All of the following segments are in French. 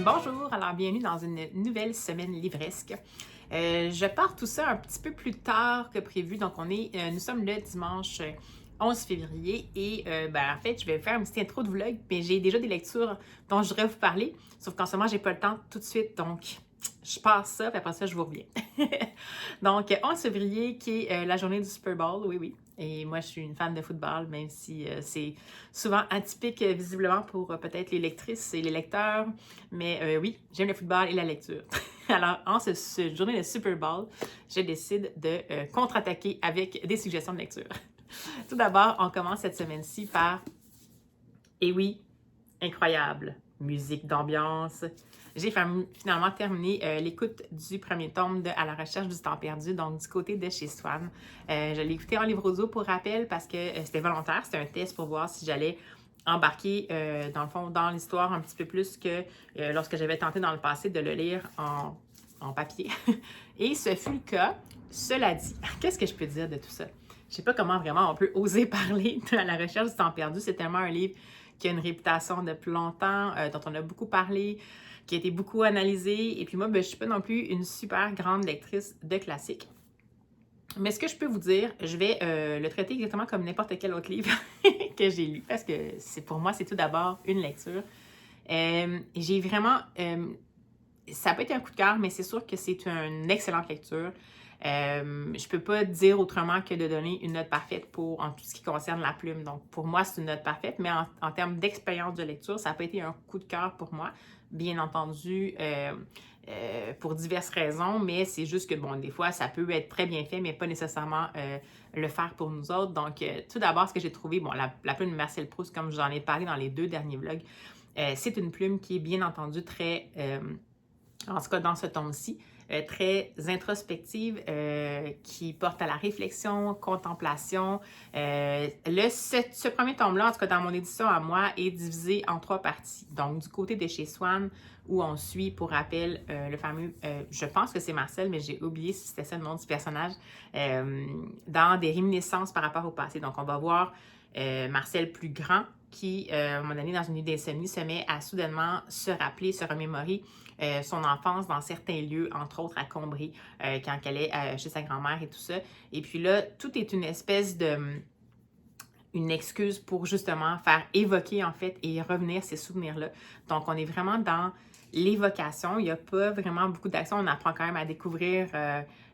Bonjour, alors bienvenue dans une nouvelle semaine livresque. Je pars tout ça un petit peu plus tard que prévu, donc nous sommes le dimanche 11 février et en fait, je vais faire une petite intro de vlog, mais j'ai déjà des lectures dont je voudrais vous parler, sauf qu'en ce moment, j'ai pas le temps tout de suite, donc je passe ça, puis après ça, je vous reviens. Donc, 11 février, qui est la journée du Super Bowl, oui, oui. Et moi, je suis une fan de football, même si c'est souvent atypique, visiblement, pour peut-être les lectrices et les lecteurs. Mais oui, j'aime le football et la lecture. Alors, en cette journée de Super Bowl, je décide de contre-attaquer avec des suggestions de lecture. Tout d'abord, on commence cette semaine-ci par Et oui, incroyable, musique d'ambiance. J'ai finalement terminé l'écoute du premier tome de À la recherche du temps perdu, donc du côté de chez Swan. Je l'ai écouté en livre audio pour rappel parce que c'était volontaire, c'était un test pour voir si j'allais embarquer, dans le fond, dans l'histoire un petit peu plus que lorsque j'avais tenté dans le passé de le lire en papier. Et ce fut le cas. Cela dit, qu'est-ce que je peux dire de tout ça? Je ne sais pas comment vraiment on peut oser parler de À la recherche du temps perdu. C'est tellement un livre qui a une réputation depuis longtemps, dont on a beaucoup parlé, qui a été beaucoup analysé. Et puis moi, je ne suis pas non plus une super grande lectrice de classiques. Mais ce que je peux vous dire, je vais le traiter exactement comme n'importe quel autre livre que j'ai lu, parce que pour moi, c'est tout d'abord une lecture. J'ai vraiment... ça peut être un coup de cœur, mais c'est sûr que c'est une excellente lecture. Je peux pas dire autrement que de donner une note parfaite en tout ce qui concerne la plume. Donc, pour moi, c'est une note parfaite, mais en termes d'expérience de lecture, ça n'a pas été un coup de cœur pour moi, bien entendu, pour diverses raisons, mais c'est juste que, bon, des fois, ça peut être très bien fait, mais pas nécessairement le faire pour nous autres. Donc, tout d'abord, ce que j'ai trouvé, bon, la plume de Marcel Proust, comme j'en ai parlé dans les 2 derniers vlogs, c'est une plume qui est bien entendu très... en tout cas dans ce tome-ci, très introspective, qui porte à la réflexion, contemplation. Ce premier tome-là, en tout cas dans mon édition à moi, est divisé en 3 parties. Donc, du côté de chez Swan, où on suit, pour rappel, le fameux, je pense que c'est Marcel, mais j'ai oublié si c'était ça le nom du personnage, dans des réminiscences par rapport au passé. Donc, on va voir Marcel plus grand, qui, à un moment donné, dans une nuit d'insomnie, se met à soudainement se rappeler, se remémorer son enfance dans certains lieux, entre autres à Combray, quand elle est chez sa grand-mère et tout ça. Et puis là, tout est une espèce une excuse pour justement faire évoquer en fait et revenir ces souvenirs-là. Donc, on est vraiment dans l'évocation. Il n'y a pas vraiment beaucoup d'action. On apprend quand même à découvrir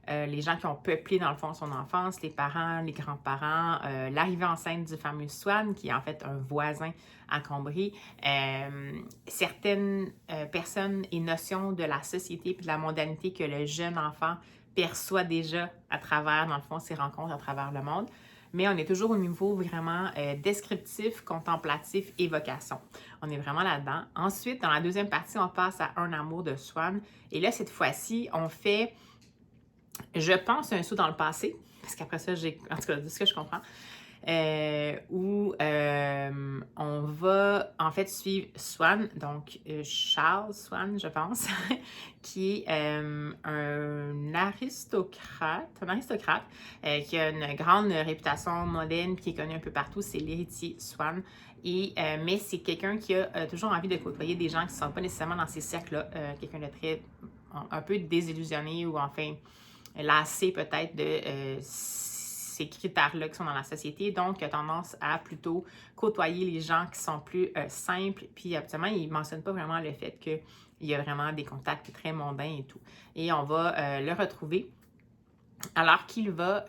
les gens qui ont peuplé dans le fond son enfance, les parents, les grands-parents, l'arrivée en scène du fameux Swan, qui est en fait un voisin à Combray, certaines personnes et notions de la société et de la mondanité que le jeune enfant perçoit déjà à travers, dans le fond, ses rencontres à travers le monde. Mais on est toujours au niveau vraiment descriptif, contemplatif, évocation. On est vraiment là-dedans. Ensuite, dans la deuxième partie, on passe à Un amour de Swan. Et là, cette fois-ci, on fait, je pense, un saut dans le passé, parce qu'après ça, en tout cas, de ce que je comprends, où on va en fait suivre Swan, donc Charles Swan, je pense, qui est un aristocrate qui a une grande réputation mondaine, qui est connu un peu partout, c'est l'héritier Swan. Mais c'est quelqu'un qui a toujours envie de côtoyer des gens qui ne sont pas nécessairement dans ces cercles-là, quelqu'un de très, un peu désillusionné ou enfin lassé peut-être de ces critères-là qui sont dans la société. Donc, il a tendance à plutôt côtoyer les gens qui sont plus simples. Puis, absolument, il ne mentionne pas vraiment le fait qu'il y a vraiment des contacts très mondains et tout. Et on va le retrouver alors qu'il va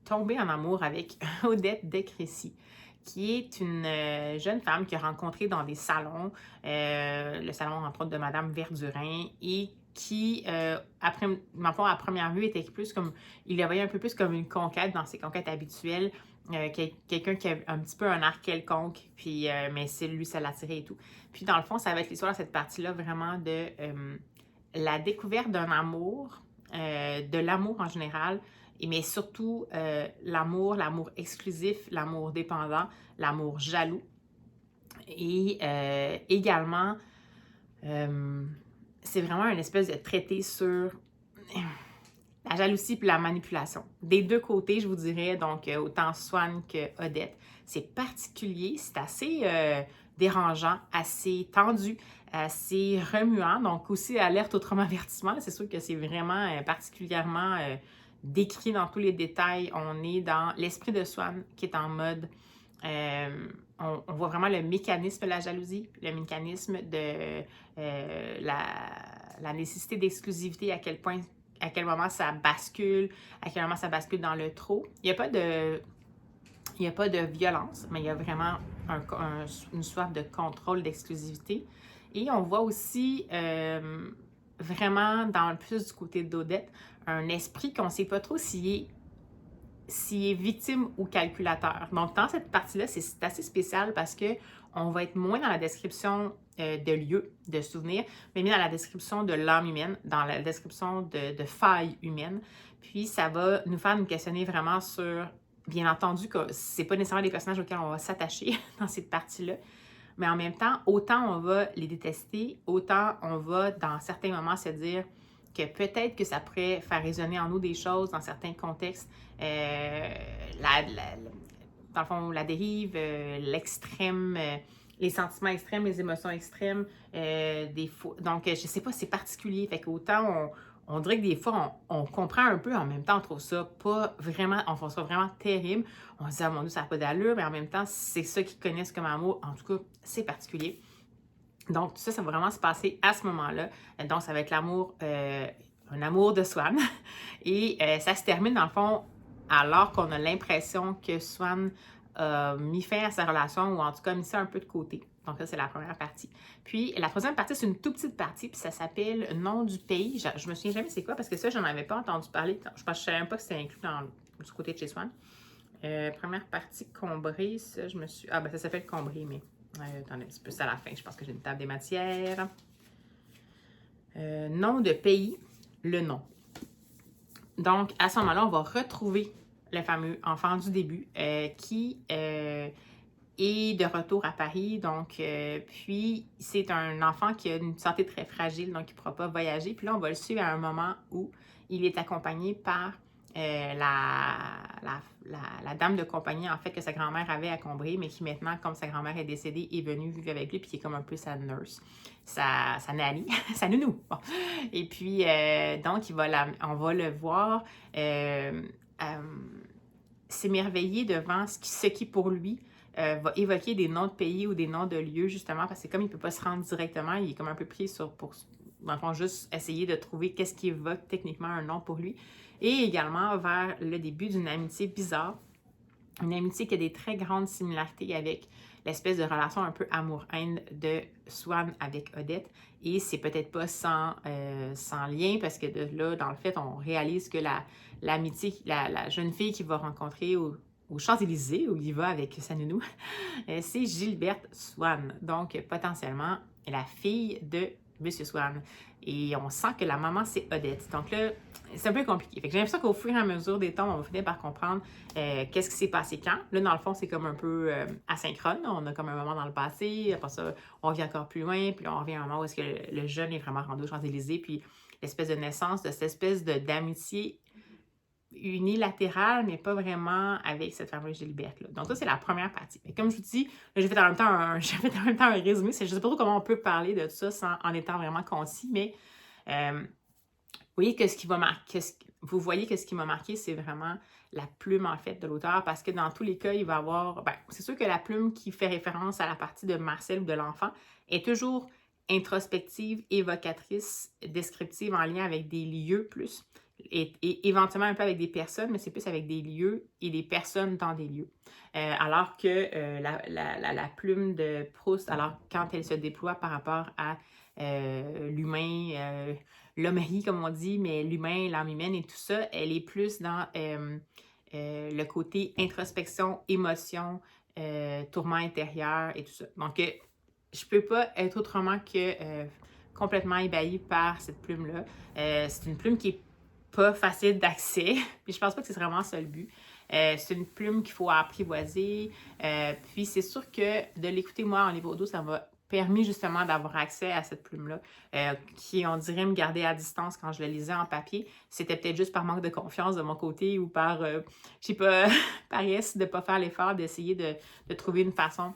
tomber en amour avec Odette de Crécy, qui est une jeune femme qu'il a rencontrée dans des salons, le salon entre autres de Madame Verdurin, et qui, à première vue, était plus comme, il la voyait un peu plus comme une conquête dans ses conquêtes habituelles, quelqu'un qui a un petit peu un art quelconque, puis, mais c'est lui, ça l'attirait et tout. Puis dans le fond, ça va être l'histoire de cette partie-là, vraiment de la découverte d'un amour, de l'amour en général, mais surtout l'amour exclusif, l'amour dépendant, l'amour jaloux. Et également, c'est vraiment une espèce de traité sur La jalousie puis la manipulation. Des deux côtés, je vous dirais, donc autant Swan que Odette. C'est particulier, c'est assez dérangeant, assez tendu, assez remuant. Donc aussi, alerte au traumavertissement. C'est sûr que c'est vraiment particulièrement décrit dans tous les détails. On est dans l'esprit de Swan qui est en mode... on voit vraiment le mécanisme de la jalousie, le mécanisme de la nécessité d'exclusivité, à quel moment ça bascule, à quel moment ça bascule dans le trop. Il n'y a pas de violence, mais il y a vraiment une soif de contrôle, d'exclusivité. Et on voit aussi vraiment, dans le plus du côté d'Odette, un esprit qu'on ne sait pas trop s'il est victime ou calculateur. Donc, dans cette partie-là, c'est assez spécial parce que on va être moins dans la description de lieux, de souvenirs, mais bien dans la description de l'âme humaine, dans la description de failles humaines. Puis, ça va nous faire nous questionner vraiment sur, bien entendu, que c'est pas nécessairement des personnages auxquels on va s'attacher dans cette partie-là, mais en même temps, autant on va les détester, autant on va, dans certains moments, se dire que peut-être que ça pourrait faire résonner en nous des choses dans certains contextes. Dans le fond, la dérive, l'extrême, les sentiments extrêmes, les émotions extrêmes, donc je sais pas, c'est particulier. Fait qu'autant on dirait que des fois, on comprend un peu, en même temps, on trouve ça pas vraiment, on trouve ça vraiment terrible. On se dit, ah mon Dieu, ça n'a pas d'allure, mais en même temps, c'est ça qu'ils connaissent comme amour. En tout cas, c'est particulier. Donc, tout ça, ça va vraiment se passer à ce moment-là. Donc, ça va être l'amour, un amour de Swan. Et ça se termine, dans le fond, alors qu'on a l'impression que Swan a mis fin à sa relation ou en tout cas mis ça un peu de côté. Donc, ça, c'est la première partie. Puis, la troisième partie, c'est une toute petite partie, puis ça s'appelle Nom du pays. Je me souviens jamais c'est quoi, parce que ça, je n'en avais pas entendu parler. Je ne savais même pas que c'était inclus du côté de chez Swan. Première partie, Combré, ça, je me suis... Ah, ben ça s'appelle Combré, mais... attendez un petit peu, c'est à la fin. Je pense que j'ai une table des matières. Nom de pays, le nom. Donc, à ce moment-là, on va retrouver le fameux enfant du début qui est de retour à Paris. Donc, puis, c'est un enfant qui a une santé très fragile, donc il ne pourra pas voyager. Puis là, on va le suivre à un moment où il est accompagné par la dame de compagnie, en fait, que sa grand-mère avait à Combray, mais qui maintenant, comme sa grand-mère est décédée, est venue vivre avec lui, puis qui est comme un peu sa nurse, sa nanny, sa nounou. Bon. Et puis, donc, on va le voir s'émerveiller devant ce qui, pour lui, va évoquer des noms de pays ou des noms de lieux, justement, parce que comme il ne peut pas se rendre directement, il est comme un peu pris pour dans le fond, juste essayer de trouver qu'est-ce qui évoque techniquement un nom pour lui. Et également vers le début d'une amitié bizarre, une amitié qui a des très grandes similarités avec l'espèce de relation un peu amour-haine de Swan avec Odette. Et c'est peut-être pas sans lien, parce que de là, dans le fait, on réalise que l'amitié, la jeune fille qu'il va rencontrer aux Champs-Élysées, où il va avec sa nounou, c'est Gilberte Swan. Donc, potentiellement, la fille de Monsieur Swan. Et on sent que la maman, c'est Odette. Donc là, c'est un peu compliqué. Fait que j'ai l'impression qu'au fur et à mesure des temps, on va finir par comprendre qu'est-ce qui s'est passé quand. Là, dans le fond, c'est comme un peu asynchrone. On a comme un moment dans le passé. Après ça, on revient encore plus loin. Puis là, on revient à un moment où est-ce que le jeune est vraiment rendu aux Champs-Élysées. Puis l'espèce de naissance de cette espèce d'amitié unilatérale, mais pas vraiment avec cette fameuse Gilberte-là. Donc ça, c'est la première partie. Mais comme je vous dis, j'ai fait en même temps un résumé. Je ne sais pas trop comment on peut parler de tout ça en étant vraiment concis, mais vous voyez que ce qui m'a marqué, c'est vraiment la plume, en fait, de l'auteur, parce que dans tous les cas, il va avoir... c'est sûr que la plume qui fait référence à la partie de Marcel ou de l'enfant est toujours introspective, évocatrice, descriptive, en lien avec des lieux plus, et éventuellement un peu avec des personnes, mais c'est plus avec des lieux et des personnes dans des lieux. Alors que la plume de Proust, alors quand elle se déploie par rapport à l'humain, l'hommerie, comme on dit, mais l'humain, l'âme humaine et tout ça, elle est plus dans le côté introspection, émotion, tourment intérieur et tout ça. Donc, je peux pas être autrement que complètement ébahie par cette plume-là. C'est une plume qui est pas facile d'accès, puis je pense pas que c'est vraiment ça le but. C'est une plume qu'il faut apprivoiser. Puis c'est sûr que de l'écouter, moi, en livre audio, ça m'a permis justement d'avoir accès à cette plume-là, qui, on dirait, me garder à distance quand je le lisais en papier. C'était peut-être juste par manque de confiance de mon côté ou par, je sais pas, paresse de ne pas faire l'effort d'essayer de trouver une façon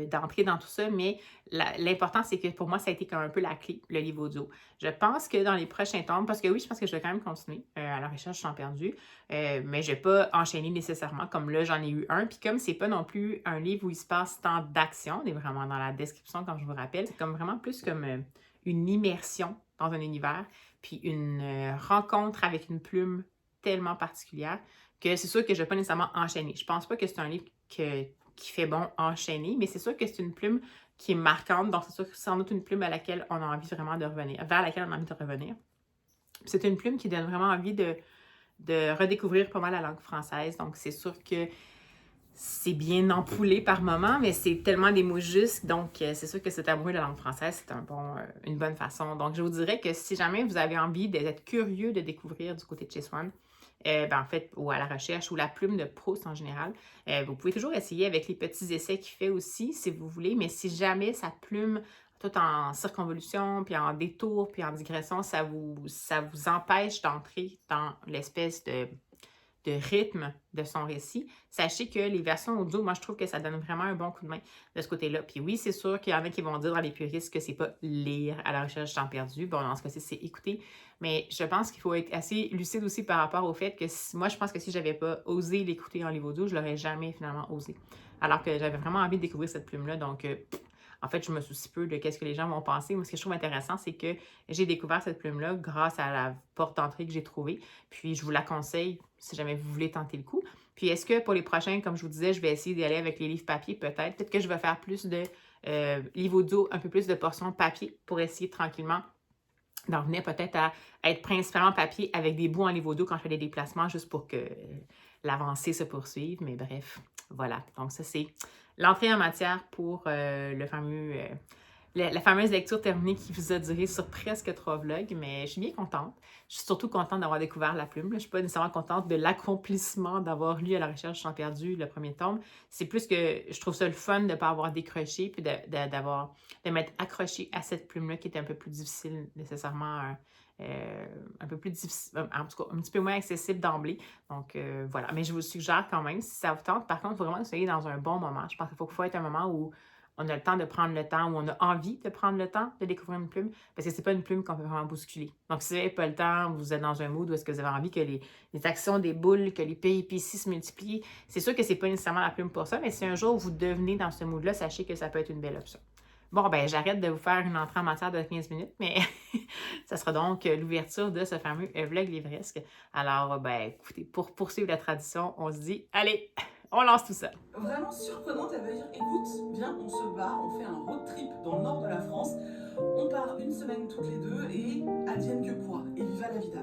d'entrer dans tout ça, mais l'important, c'est que pour moi, ça a été comme un peu la clé, le livre audio. Je pense que dans les prochains tomes, parce que oui, je pense que je vais quand même continuer à la recherche, je suis en perdu, mais je ne vais pas enchaîner nécessairement, comme là, j'en ai eu un, puis comme c'est pas non plus un livre où il se passe tant d'action, on est vraiment dans la description, comme je vous rappelle, c'est comme vraiment plus comme une immersion dans un univers, puis une rencontre avec une plume tellement particulière que c'est sûr que je ne vais pas nécessairement enchaîner. Je pense pas que c'est un livre qui fait bon enchaîner, mais c'est sûr que c'est une plume qui est marquante, donc c'est sûr que c'est sans doute une plume à laquelle on a envie vraiment de revenir, vers laquelle on a envie de revenir. C'est une plume qui donne vraiment envie de redécouvrir pas mal la langue française, donc c'est sûr que c'est bien empoulé par moments, mais c'est tellement des mots justes, donc c'est sûr que cet amoureux de la langue française, c'est une bonne façon. Donc je vous dirais que si jamais vous avez envie d'être curieux de découvrir du côté de chez Swan, en fait, ou à la recherche, ou la plume de Proust en général, vous pouvez toujours essayer avec les petits essais qu'il fait aussi, si vous voulez, mais si jamais sa plume, tout en circonvolution, puis en détour, puis en digression, ça vous empêche d'entrer dans l'espèce de rythme de son récit, sachez que les versions audio, moi, je trouve que ça donne vraiment un bon coup de main de ce côté-là. Puis oui, c'est sûr qu'il y en a qui vont dire dans les puristes que c'est pas lire à la recherche du temps perdu. Bon, dans ce cas-ci, c'est écouter. Mais je pense qu'il faut être assez lucide aussi par rapport au fait que moi, je pense que si j'avais pas osé l'écouter en livre audio, je l'aurais jamais finalement osé. Alors que j'avais vraiment envie de découvrir cette plume-là. Donc, en fait, je me soucie peu de ce que les gens vont penser. Moi, ce que je trouve intéressant, c'est que j'ai découvert cette plume-là grâce à la porte d'entrée que j'ai trouvée. Puis, je vous la conseille si jamais vous voulez tenter le coup. Puis, est-ce que pour les prochains, comme je vous disais, je vais essayer d'y aller avec les livres papier, peut-être. Peut-être que je vais faire plus de livres audio, un peu plus de portions papier pour essayer tranquillement d'en venir peut-être à être principalement papier avec des bouts en livre audio quand je fais des déplacements, juste pour que l'avancée se poursuive. Mais bref, voilà. Donc, ça, c'est l'entrée en matière pour le fameux la fameuse lecture terminée qui vous a duré sur presque 3 vlogs, mais je suis bien contente. Je suis surtout contente d'avoir découvert la plume. Je ne suis pas nécessairement contente de l'accomplissement d'avoir lu à la recherche du temps perdu le premier tome. C'est plus que je trouve ça le fun de ne pas avoir décroché puis de m'être accrochée à cette plume-là qui était un peu plus difficile nécessairement. Un peu plus difficile, en tout cas un petit peu moins accessible d'emblée. Donc voilà, mais je vous suggère quand même, si ça vous tente, par contre, il faut vraiment que vous soyez dans un bon moment. Je pense qu'il faut être un moment où on a le temps de prendre le temps, où on a envie de prendre le temps de découvrir une plume, parce que c'est pas une plume qu'on peut vraiment bousculer. Donc, si vous n'avez pas le temps, vous êtes dans un mood où est-ce que vous avez envie que les actions déboulent, que les péripéties se multiplient, c'est sûr que c'est pas nécessairement la plume pour ça, mais si un jour vous devenez dans ce mood-là, sachez que ça peut être une belle option. Bon, ben j'arrête de vous faire une entrée en matière de 15 minutes, mais ça sera donc l'ouverture de ce fameux vlog livresque. Alors, ben écoutez, pour poursuivre la tradition, on se dit, allez, on lance tout ça. Vraiment surprenante, elle va dire écoute, viens, on se barre, on fait un road trip dans le nord de la France, on part une semaine toutes les deux et advienne que pourra, et viva la vida.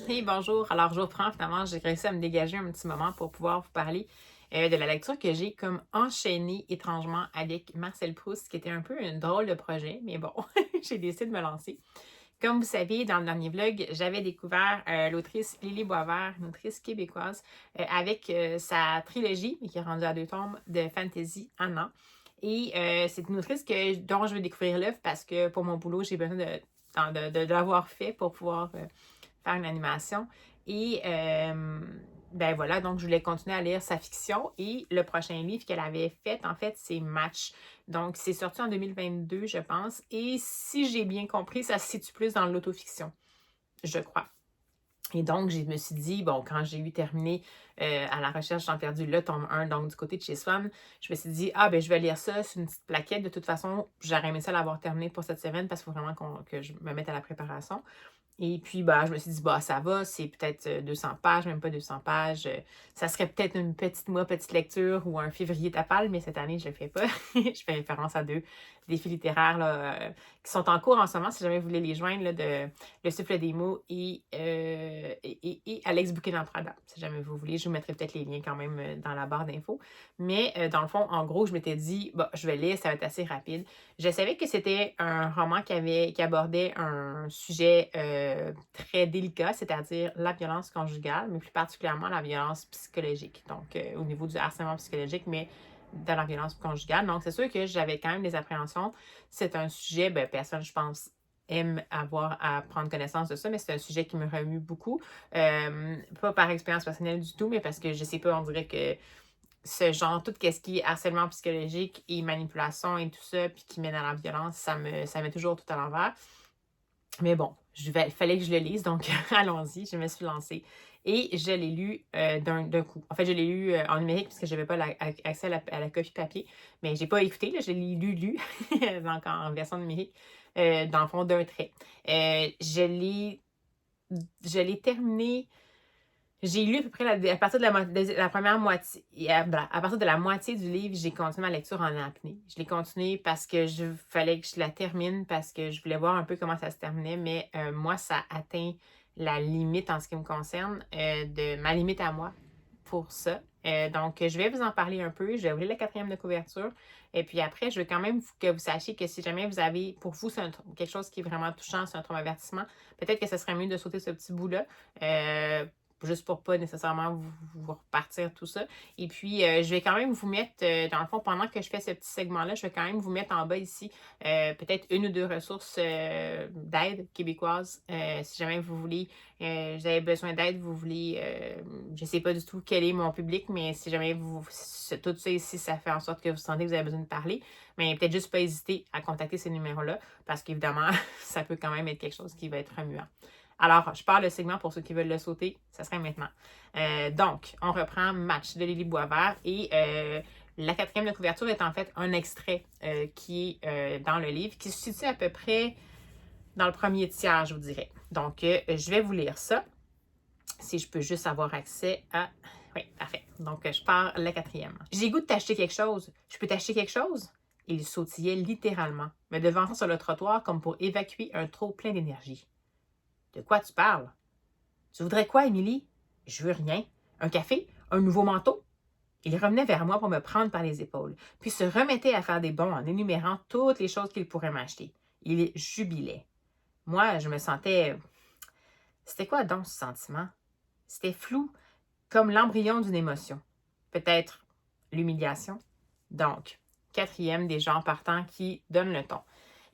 Hey, bonjour. Alors, je reprends finalement, j'ai réussi à me dégager un petit moment pour pouvoir vous parler de la lecture que j'ai comme enchaînée étrangement avec Marcel Proust, qui était un peu un drôle de projet, mais bon, j'ai décidé de me lancer. Comme vous savez, dans le dernier vlog, j'avais découvert l'autrice Lily Boisvert, une autrice québécoise, avec sa trilogie, qui est rendue à 2 tomes, de fantasy Anna. Et c'est une autrice dont je vais découvrir l'œuvre parce que pour mon boulot, j'ai besoin de l'avoir fait pour pouvoir faire une animation. Et ben voilà, donc je voulais continuer à lire sa fiction. Et le prochain livre qu'elle avait fait, en fait, c'est Match. Donc, c'est sorti en 2022, je pense. Et si j'ai bien compris, ça se situe plus dans l'autofiction, je crois. Et donc, je me suis dit, bon, quand j'ai eu terminé à la recherche, j'ai perdu le tome 1, donc du côté de chez Swan, je me suis dit, ah, ben je vais lire ça, c'est une petite plaquette. De toute façon, j'aurais aimé ça l'avoir terminé pour cette semaine parce qu'il faut vraiment que je me mette à la préparation. Et puis, bah, je me suis dit, bah, ça va, c'est peut-être 200 pages, même pas 200 pages. Ça serait peut-être une petite lecture ou un février tapal, mais cette année, je le fais pas. Je fais référence à 2 défis littéraires là, qui sont en cours en ce moment, si jamais vous voulez les joindre, là, de Le Souffle des mots et Alex Bouquet d'Entre-Dames. Si jamais vous voulez, je vous mettrai peut-être les liens quand même dans la barre d'infos. Mais dans le fond, en gros, je m'étais dit, bah, je vais lire, ça va être assez rapide. Je savais que c'était un roman qui abordait un sujet très délicat, c'est-à-dire la violence conjugale, mais plus particulièrement la violence psychologique, donc au niveau du harcèlement psychologique, mais dans la violence conjugale. Donc, c'est sûr que j'avais quand même des appréhensions. C'est un sujet, personne, je pense, aime avoir à prendre connaissance de ça, mais c'est un sujet qui me remue beaucoup. Pas par expérience personnelle du tout, mais parce que je sais pas, on dirait que ce genre, tout ce qui est harcèlement psychologique et manipulation et tout ça, puis qui mène à la violence, ça met toujours tout à l'envers. Mais bon, il fallait que je le lise, donc allons-y, je me suis lancée. Et je l'ai lu d'un coup. En fait, je l'ai lu en numérique parce que je n'avais pas accès à la copie papier. Mais je n'ai pas écouté, là, je l'ai lu, donc en version numérique, dans le fond, d'un trait. Je l'ai terminé. J'ai lu à peu près à partir de la première moitié. À partir de la moitié du livre, j'ai continué ma lecture en apnée. Je l'ai continué parce que fallait que je la termine, parce que je voulais voir un peu comment ça se terminait. Mais moi, ça atteint la limite en ce qui me concerne, de ma limite à moi pour ça. Donc, je vais vous en parler un peu. Je vais ouvrir la 4e de couverture. Et puis après, je veux quand même que vous sachiez que si jamais vous avez, pour vous, c'est quelque chose qui est vraiment touchant, c'est un traumavertissement, peut-être que ce serait mieux de sauter ce petit bout-là. Juste pour pas nécessairement vous repartir tout ça. Et puis, je vais quand même vous mettre, dans le fond, pendant que je fais ce petit segment-là, je vais quand même vous mettre en bas ici peut-être 1 ou 2 ressources d'aide québécoises. Si jamais vous voulez, vous avez besoin d'aide, vous voulez, je sais pas du tout quel est mon public, mais si jamais tout ça ici, ça fait en sorte que vous sentez que vous avez besoin de parler, mais peut-être juste pas hésiter à contacter ces numéros-là, parce qu'évidemment, ça peut quand même être quelque chose qui va être remuant. Alors, je pars le segment pour ceux qui veulent le sauter, ça serait maintenant. Donc, on reprend Match de Lily Boisvert et la 4e de couverture est en fait un extrait qui est dans le livre, qui se situe à peu près dans le premier tiers, je vous dirais. Donc, je vais vous lire ça, si je peux juste avoir accès à... Oui, parfait. Donc, je pars la 4e. J'ai goût de t'acheter quelque chose. Je peux t'acheter quelque chose? Il sautillait littéralement, me devançant sur le trottoir comme pour évacuer un trop plein d'énergie. De quoi tu parles? Tu voudrais quoi, Émilie? Je veux rien. Un café? Un nouveau manteau? Il revenait vers moi pour me prendre par les épaules, puis se remettait à faire des bonds en énumérant toutes les choses qu'il pourrait m'acheter. Il jubilait. Moi, je me sentais... C'était quoi donc ce sentiment? C'était flou, comme l'embryon d'une émotion. Peut-être l'humiliation. Donc, 4e des gens partants qui donnent le ton.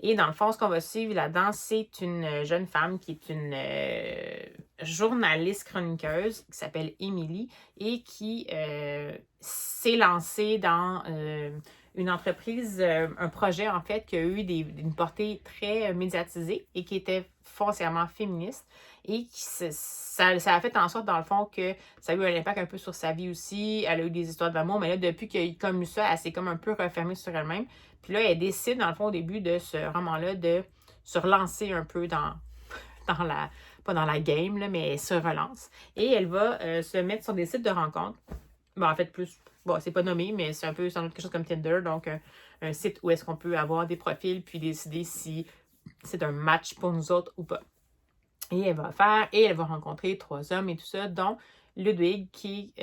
Et dans le fond, ce qu'on va suivre là-dedans, c'est une jeune femme qui est une journaliste chroniqueuse qui s'appelle Émilie et qui s'est lancée dans une entreprise, un projet en fait qui a eu une portée très médiatisée et qui était foncièrement féministe et ça a fait en sorte dans le fond que ça a eu un impact un peu sur sa vie aussi. Elle a eu des histoires d'amour, mais là depuis qu'il y a eu comme ça, elle s'est comme un peu refermée sur elle-même. Puis là, elle décide, dans le fond, au début de ce roman-là, de se relancer un peu dans la... Pas dans la game, là, mais elle se relance. Et elle va se mettre sur des sites de rencontres. Bon, en fait, plus... Bon, c'est pas nommé, mais c'est un peu quelque chose comme Tinder. Donc, un site où est-ce qu'on peut avoir des profils puis décider si c'est un match pour nous autres ou pas. Et elle va rencontrer 3 hommes et tout ça, dont Ludwig qui...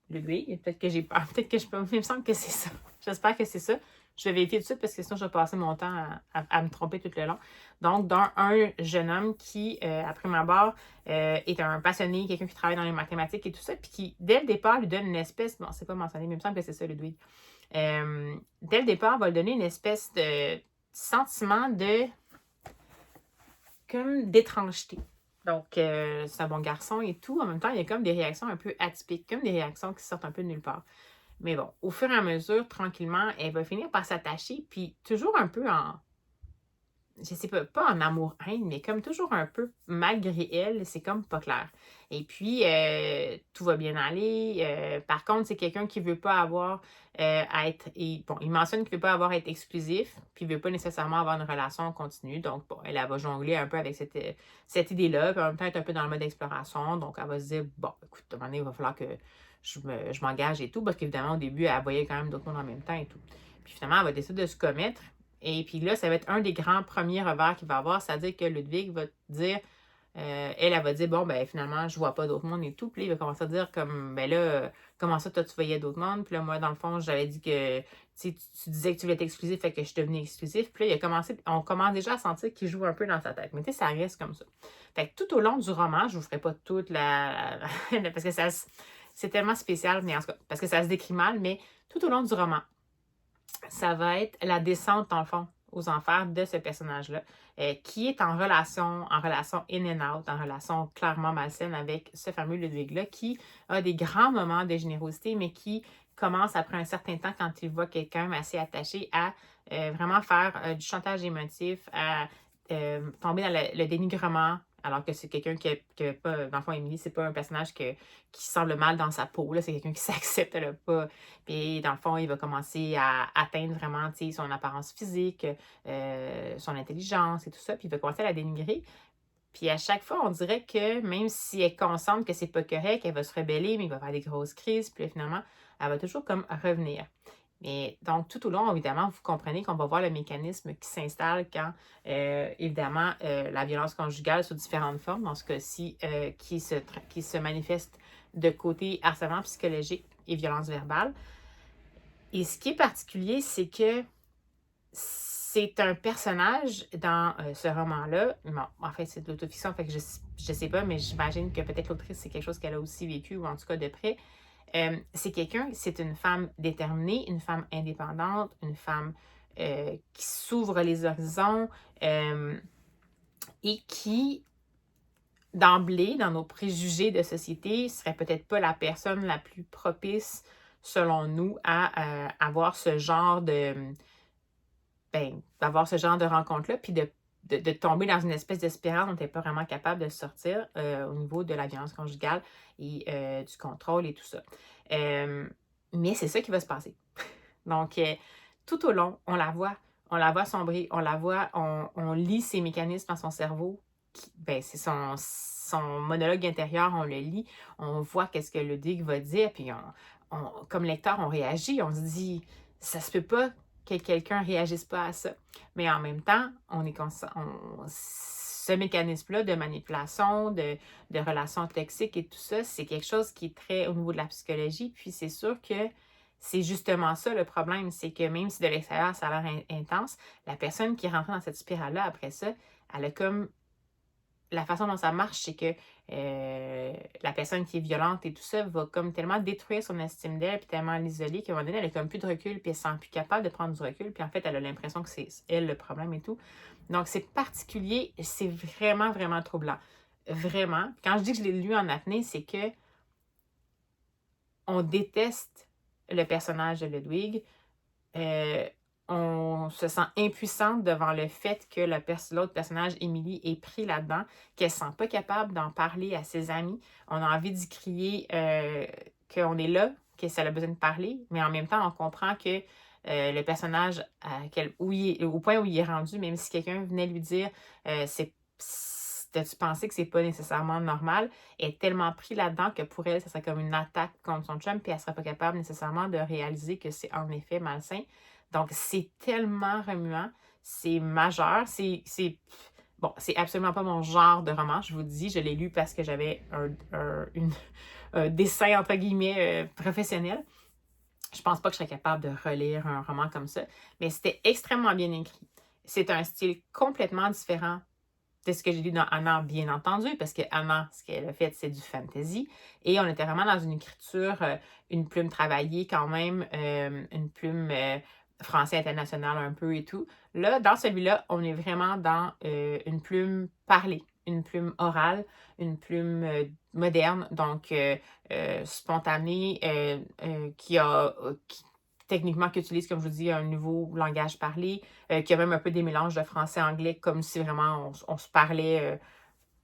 Ludwig, peut-être que j'ai peur, peut-être que je peux... Il me semble que c'est ça. J'espère que c'est ça. Je vais vérifier tout de suite parce que sinon, je vais passer mon temps à me tromper tout le long. Donc, un jeune homme qui, après ma barre, est un passionné, quelqu'un qui travaille dans les mathématiques et tout ça, puis qui, dès le départ, lui donne une espèce... Bon, c'est pas mentionné, mais il me semble que c'est ça, Ludwig. Dès le départ, va lui donner une espèce de sentiment de... comme d'étrangeté. Donc, c'est un bon garçon et tout. En même temps, il y a comme des réactions un peu atypiques, comme des réactions qui sortent un peu de nulle part. Mais bon, au fur et à mesure, tranquillement, elle va finir par s'attacher, puis toujours un peu en... Je sais pas en amour-haine, mais comme toujours un peu malgré elle, c'est comme pas clair. Et puis, tout va bien aller. Par contre, c'est quelqu'un qui veut pas avoir à être... bon, il mentionne qu'il veut pas avoir à être exclusif, puis il veut pas nécessairement avoir une relation continue. Donc, bon, elle va jongler un peu avec cette idée-là, puis en même temps être un peu dans le mode exploration. Donc, elle va se dire, bon, écoute, à un moment donné, il va falloir que je m'engage et tout, parce qu'évidemment, au début, elle voyait quand même d'autres mondes en même temps et tout. Puis finalement, elle va décider de se commettre. Et puis là, ça va être un des grands premiers revers qu'il va avoir, c'est-à-dire que Ludwig va dire, elle va dire, bon, ben finalement, je vois pas d'autres mondes et tout. Puis là, il va commencer à dire, comme, ben là, comment ça, toi, tu voyais d'autres mondes? Puis là, moi, dans le fond, j'avais dit que, tu disais que tu voulais être exclusif, fait que je suis devenue exclusif. Puis là, on commence déjà à sentir qu'il joue un peu dans sa tête. Mais tu sais, ça reste comme ça. Fait que tout au long du roman, je vous ferai pas toute parce que c'est tellement spécial, mais en tout cas, parce que ça se décrit mal, mais tout au long du roman, ça va être la descente, dans le fond, aux enfers de ce personnage-là, qui est en relation in and out, en relation clairement malsaine avec ce fameux Ludwig-là, qui a des grands moments de générosité, mais qui commence après un certain temps, quand il voit quelqu'un assez attaché, à vraiment faire du chantage émotif, à tomber dans le dénigrement, alors que c'est quelqu'un qui a pas, dans le fond, Emily, c'est pas un personnage qui semble mal dans sa peau, là, c'est quelqu'un qui s'accepte là, pas. Puis, dans le fond, il va commencer à atteindre vraiment, tu sais, son apparence physique, son intelligence et tout ça, puis il va commencer à la dénigrer. Puis à chaque fois, on dirait que même si elle est consciente que c'est pas correct, elle va se rebeller, mais il va faire des grosses crises, puis là, finalement, elle va toujours comme revenir. Mais donc, tout au long, évidemment, vous comprenez qu'on va voir le mécanisme qui s'installe quand, évidemment, la violence conjugale sous différentes formes, dans ce cas-ci, qui se manifeste de côté harcèlement psychologique et violence verbale. Et ce qui est particulier, c'est que c'est un personnage dans ce roman-là. Bon, en fait, c'est de l'autofiction, fait que je sais pas, mais j'imagine que peut-être l'autrice, c'est quelque chose qu'elle a aussi vécu, ou en tout cas de près. C'est une femme déterminée, une femme indépendante, une femme qui s'ouvre les horizons et qui, d'emblée, dans nos préjugés de société, serait peut-être pas la personne la plus propice, selon nous, à avoir ce genre d'avoir ce genre de rencontre-là, puis de tomber dans une espèce de spirale dont tu n'es pas vraiment capable de sortir au niveau de la violence conjugale et du contrôle et tout ça. Mais c'est ça qui va se passer. Donc, tout au long, on la voit sombrer, on lit ses mécanismes dans son cerveau. C'est son monologue intérieur, on le lit, on voit qu'est-ce que Ludwig va dire, puis comme lecteur, on réagit, on se dit, ça se peut pas que quelqu'un réagisse pas à ça. Mais en même temps, on est conscient, ce mécanisme-là de manipulation, de relations toxiques et tout ça, c'est quelque chose qui est très au niveau de la psychologie. Puis c'est sûr que c'est justement ça le problème, c'est que même si de l'extérieur ça a l'air intense, la personne qui rentre dans cette spirale-là après ça, elle a comme la façon dont ça marche, c'est que la personne qui est violente et tout ça va comme tellement détruire son estime d'elle, puis tellement l'isoler qu'à un moment donné, elle a comme plus de recul, puis elle se sent plus capable de prendre du recul, puis en fait, elle a l'impression que c'est elle le problème et tout. Donc, c'est particulier, c'est vraiment, vraiment troublant. Vraiment. Quand je dis que je l'ai lu en apnée, c'est que on déteste le personnage de Ludwig. On se sent impuissante devant le fait que l'autre personnage, Émilie, est pris là-dedans, qu'elle ne se sent pas capable d'en parler à ses amis. On a envie d'y crier qu'on est là, que ça a besoin de parler, mais en même temps, on comprend que le personnage, au point où il est rendu, même si quelqu'un venait lui dire t'as-tu pensé que c'est pas nécessairement normal, est tellement pris là-dedans que pour elle, ça serait comme une attaque contre son chum, puis elle serait pas capable nécessairement de réaliser que c'est en effet malsain. Donc, c'est tellement remuant, c'est majeur, bon, c'est absolument pas mon genre de roman, je vous dis, je l'ai lu parce que j'avais un dessin, entre guillemets, professionnel. Je pense pas que je serais capable de relire un roman comme ça, mais c'était extrêmement bien écrit. C'est un style complètement différent de ce que j'ai lu dans Anna, bien entendu, parce que Anna, ce qu'elle a fait, c'est du fantasy. Et on était vraiment dans une écriture, une plume travaillée quand même, une plume français international un peu et tout. Là, dans celui-là, on est vraiment dans une plume parlée, une plume orale, une plume moderne, donc spontanée, techniquement qui utilise, comme je vous dis, un nouveau langage parlé, qui a même un peu des mélanges de français-anglais, comme si vraiment on se parlait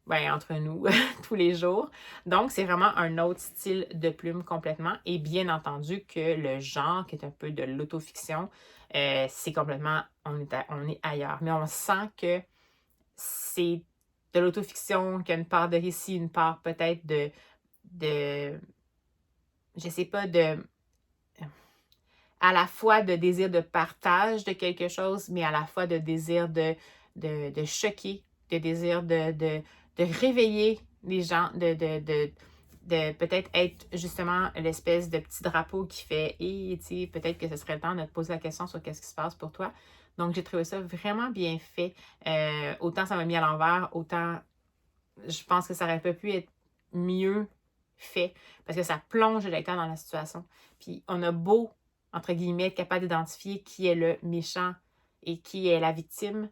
entre nous tous les jours. Donc, c'est vraiment un autre style de plume complètement. Et bien entendu que le genre, qui est un peu de l'autofiction, c'est complètement, on est ailleurs. Mais on sent que c'est de l'autofiction, qu'il y a une part de récit, une part peut-être je sais pas, à la fois de désir de partage de quelque chose, mais à la fois de désir de choquer, de désir de réveiller les gens, de peut-être être justement l'espèce de petit drapeau qui fait et tu sais, peut-être que ce serait le temps de te poser la question sur qu'est-ce qui se passe pour toi. Donc, j'ai trouvé ça vraiment bien fait. Autant ça m'a mis à l'envers, autant je pense que ça aurait pas pu être mieux fait, parce que ça plonge le lecteur dans la situation. Puis on a beau, entre guillemets, être capable d'identifier qui est le méchant et qui est la victime,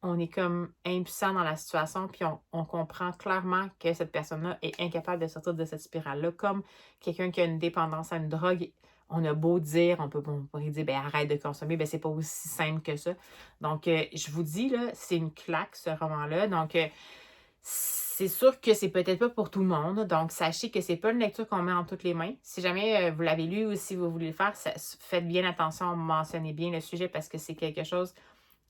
on est comme impuissant dans la situation, puis on comprend clairement que cette personne-là est incapable de sortir de cette spirale-là, comme quelqu'un qui a une dépendance à une drogue. On a beau dire, on pourrait dire, ben arrête de consommer, ben c'est pas aussi simple que ça. Donc, je vous dis, là, c'est une claque, ce roman-là. Donc, c'est sûr que c'est peut-être pas pour tout le monde. Donc, sachez que c'est pas une lecture qu'on met en toutes les mains. Si jamais vous l'avez lu ou si vous voulez le faire, faites bien attention, mentionnez bien le sujet parce que c'est quelque chose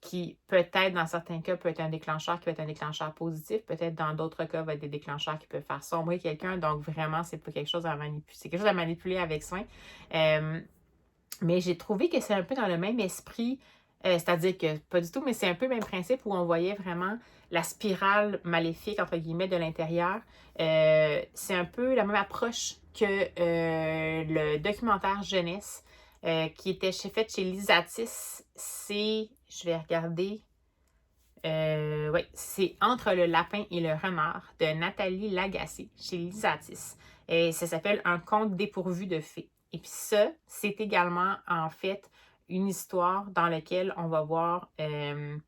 qui peut-être dans certains cas peut être un déclencheur qui va être un déclencheur positif, peut-être dans d'autres cas va être des déclencheurs qui peuvent faire sombrer quelqu'un, donc vraiment c'est pas quelque chose à manipuler, c'est quelque chose à manipuler avec soin. Mais j'ai trouvé que c'est un peu dans le même esprit, c'est-à-dire que pas du tout, mais c'est un peu le même principe où on voyait vraiment la spirale maléfique entre guillemets de l'intérieur. C'est un peu la même approche que le documentaire jeunesse qui était fait chez Lisatis. Je vais regarder, oui, c'est Entre le lapin et le renard de Nathalie Lagacé chez Lisatis. Et ça s'appelle Un conte dépourvu de fées. Et puis ça, c'est également en fait une histoire dans laquelle on va voir, ben,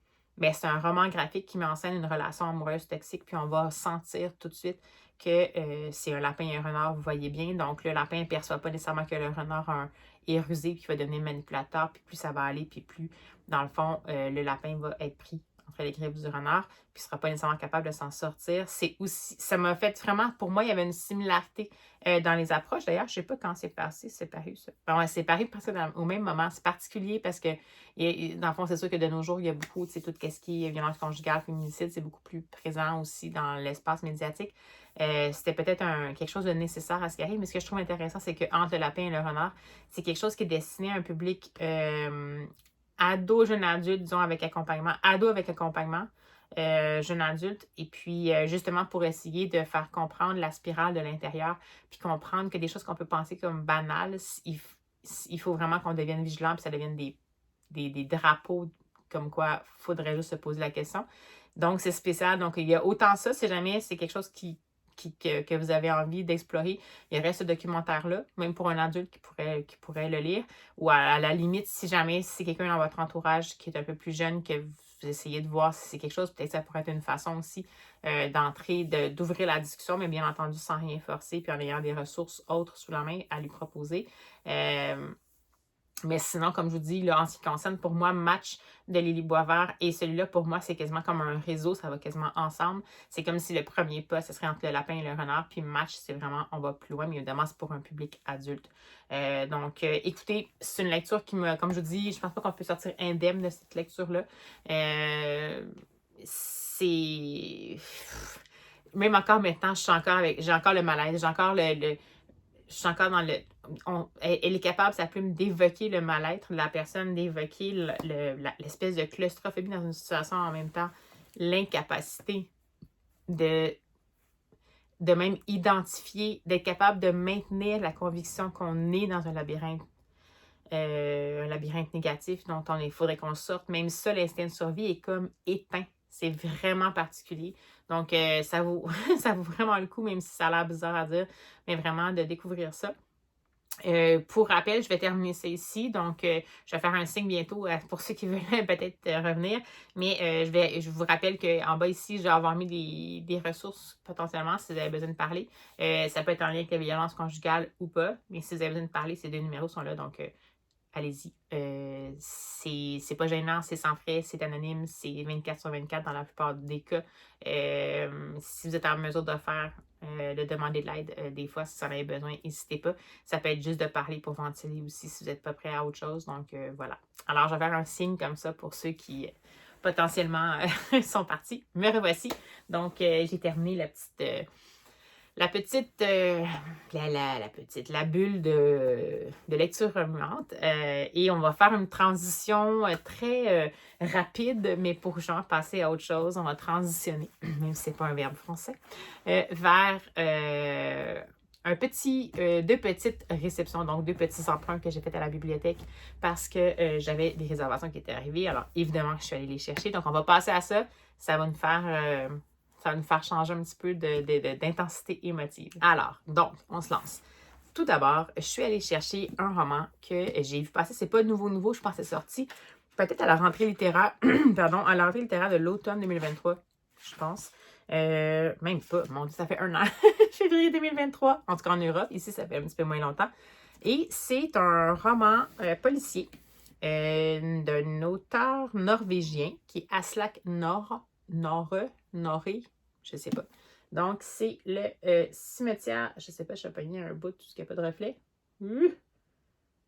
c'est un roman graphique qui met en scène une relation amoureuse toxique, puis on va sentir tout de suite que c'est un lapin et un renard, vous voyez bien. Donc le lapin ne perçoit pas nécessairement que le renard est rusé, puis va devenir manipulateur, puis plus ça va aller, puis plus, dans le fond, le lapin va être pris entre les griffes du renard, puis ne sera pas nécessairement capable de s'en sortir. C'est aussi, ça m'a fait vraiment, pour moi, il y avait une similarité dans les approches. D'ailleurs, je ne sais pas quand c'est passé, c'est paru ça. Bon, c'est paru presque au même moment. C'est particulier parce que, dans le fond, c'est sûr que de nos jours, il y a beaucoup, tu sais, tout ce qui est violence conjugale, féminicide, c'est beaucoup plus présent aussi dans l'espace médiatique. C'était peut-être quelque chose de nécessaire à ce qui arrive, mais ce que je trouve intéressant, c'est que Entre le lapin et le renard, c'est quelque chose qui est destiné à un public ado, jeune adulte, disons, avec accompagnement, ado avec accompagnement, jeune adulte, et puis justement pour essayer de faire comprendre la spirale de l'intérieur, puis comprendre que des choses qu'on peut penser comme banales, il faut vraiment qu'on devienne vigilant, puis ça devienne des drapeaux, comme quoi il faudrait juste se poser la question. Donc, c'est spécial. Donc, il y a autant ça, si jamais c'est quelque chose que vous avez envie d'explorer, il y aurait ce documentaire-là, même pour un adulte qui pourrait le lire, ou à la limite, si jamais c'est quelqu'un dans votre entourage qui est un peu plus jeune, que vous essayez de voir si c'est quelque chose, peut-être que ça pourrait être une façon aussi d'entrer, d'ouvrir la discussion, mais bien entendu sans rien forcer, puis en ayant des ressources autres sous la main à lui proposer. Mais sinon, comme je vous dis, là, en ce qui concerne pour moi, Match de Lily Boisvert et celui-là, pour moi, c'est quasiment comme un réseau, ça va quasiment ensemble. C'est comme si le premier pas, ce serait Entre le lapin et le renard, puis Match, c'est vraiment, on va plus loin, mais évidemment, c'est pour un public adulte. Donc, écoutez, c'est une lecture qui me, comme je vous dis, je pense pas qu'on peut sortir indemne de cette lecture-là. C'est... Même encore maintenant, j'ai encore le malaise, j'ai encore je suis encore dans le... elle est capable, sa plume, d'évoquer le mal-être de la personne, d'évoquer l'espèce de claustrophobie dans une situation, en même temps, l'incapacité de même identifier, d'être capable de maintenir la conviction qu'on est dans un labyrinthe négatif dont il faudrait qu'on sorte. Même ça, l'instinct de survie est comme éteint. C'est vraiment particulier. Donc, ça vaut vraiment le coup, même si ça a l'air bizarre à dire, mais vraiment de découvrir ça. Pour rappel, je vais terminer ça ici. Donc, je vais faire un signe bientôt pour ceux qui veulent peut-être revenir. Mais je vous rappelle qu'en bas ici, je vais avoir mis des ressources potentiellement si vous avez besoin de parler. Ça peut être en lien avec la violence conjugale ou pas. Mais si vous avez besoin de parler, ces deux numéros sont là. Donc, allez-y. C'est pas gênant, c'est sans frais, c'est anonyme, c'est 24/24 dans la plupart des cas. Si vous êtes en mesure de demander de l'aide, des fois, si vous en avez besoin, n'hésitez pas. Ça peut être juste de parler pour ventiler aussi si vous n'êtes pas prêt à autre chose. Donc, voilà. Alors, je vais faire un signe comme ça pour ceux qui potentiellement sont partis. Me revoici. Donc, j'ai terminé la bulle de lecture remuante. Et on va faire une transition très rapide, mais pour genre passer à autre chose, on va transitionner, même si ce n'est pas un verbe français, vers deux petites réceptions, donc deux petits emprunts que j'ai fait à la bibliothèque parce que j'avais des réservations qui étaient arrivées. Alors, évidemment, je suis allée les chercher. Donc, on va passer à ça. Ça va nous faire... Ça va nous faire changer un petit peu d'intensité émotive. Alors, donc, on se lance. Tout d'abord, je suis allée chercher un roman que j'ai vu passer. C'est pas nouveau, je pense que c'est sorti peut-être à la rentrée littéraire, pardon, à la rentrée littéraire de l'automne 2023, je pense. Même pas, mon Dieu, ça fait un an, février 2023, en tout cas en Europe. Ici, ça fait un petit peu moins longtemps. Et c'est un roman policier d'un auteur norvégien qui est Aslak Norre, je sais pas. Donc, c'est le cimetière, je sais pas, je vais pogner un bout, tout ce qui n'a pas de reflet.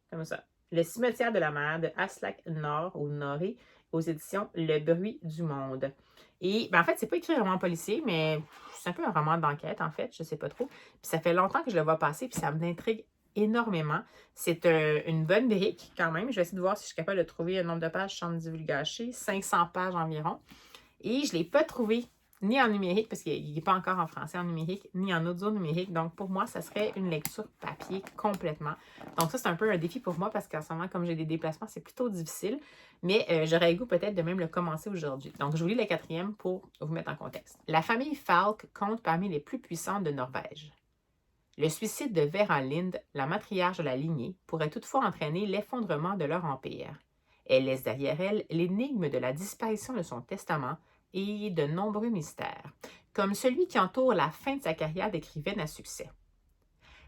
Comme ça. Le cimetière de la mer de Aslak Norre ou Noré aux éditions Le Bruit du Monde. Et en fait, c'est pas écrit roman policier, mais c'est un peu un roman d'enquête, en fait, je sais pas trop. Puis ça fait longtemps que je le vois passer, puis ça m'intrigue énormément. C'est une bonne brique, quand même. Je vais essayer de voir si je suis capable de trouver un nombre de pages sans me divulgacher. 500 pages environ. Et je ne l'ai pas trouvé ni en numérique, parce qu'il n'est pas encore en français en numérique, ni en audio numérique. Donc, pour moi, ça serait une lecture papier complètement. Donc, ça, c'est un peu un défi pour moi, parce qu'en ce moment, comme j'ai des déplacements, c'est plutôt difficile. Mais j'aurais le goût peut-être de même le commencer aujourd'hui. Donc, je vous lis la 4e pour vous mettre en contexte. La famille Falk compte parmi les plus puissantes de Norvège. Le suicide de Vera Lind, la matriarche de la lignée, pourrait toutefois entraîner l'effondrement de leur empire. Elle laisse derrière elle l'énigme de la disparition de son testament et de nombreux mystères, comme celui qui entoure la fin de sa carrière d'écrivaine à succès.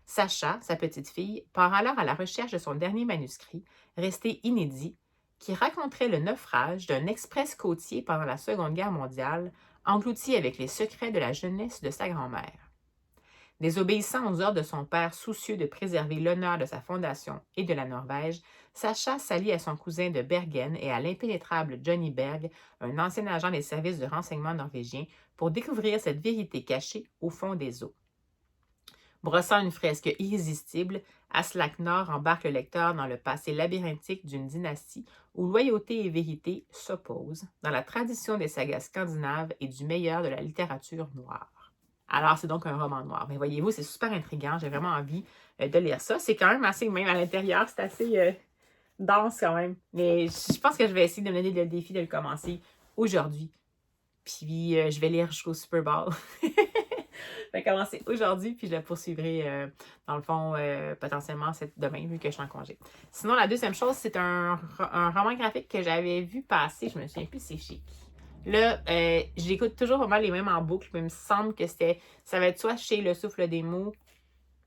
Sacha, sa petite-fille, part alors à la recherche de son dernier manuscrit, resté inédit, qui raconterait le naufrage d'un express côtier pendant la Seconde Guerre mondiale, englouti avec les secrets de la jeunesse de sa grand-mère. Désobéissant aux ordres de son père soucieux de préserver l'honneur de sa fondation et de la Norvège, Sacha s'allie à son cousin de Bergen et à l'impénétrable Johnny Berg, un ancien agent des services de renseignement norvégiens, pour découvrir cette vérité cachée au fond des eaux. Brossant une fresque irrésistible, Aslak Norre embarque le lecteur dans le passé labyrinthique d'une dynastie où loyauté et vérité s'opposent, dans la tradition des sagas scandinaves et du meilleur de la littérature noire. Alors, c'est donc un roman noir. Mais voyez-vous, c'est super intriguant. J'ai vraiment envie de lire ça. C'est quand même assez, même à l'intérieur, c'est assez dense quand même. Mais je pense que je vais essayer de me donner le défi de le commencer aujourd'hui. Puis, je vais lire jusqu'au Super Bowl. Je vais commencer aujourd'hui, puis je le poursuivrai, dans le fond, potentiellement demain, vu que je suis en congé. Sinon, la deuxième chose, c'est un roman graphique que j'avais vu passer. Je me souviens plus c'est chez qui. Là, j'écoute toujours vraiment les mêmes en boucle, mais il me semble que ça va être soit chez Le Souffle des mots,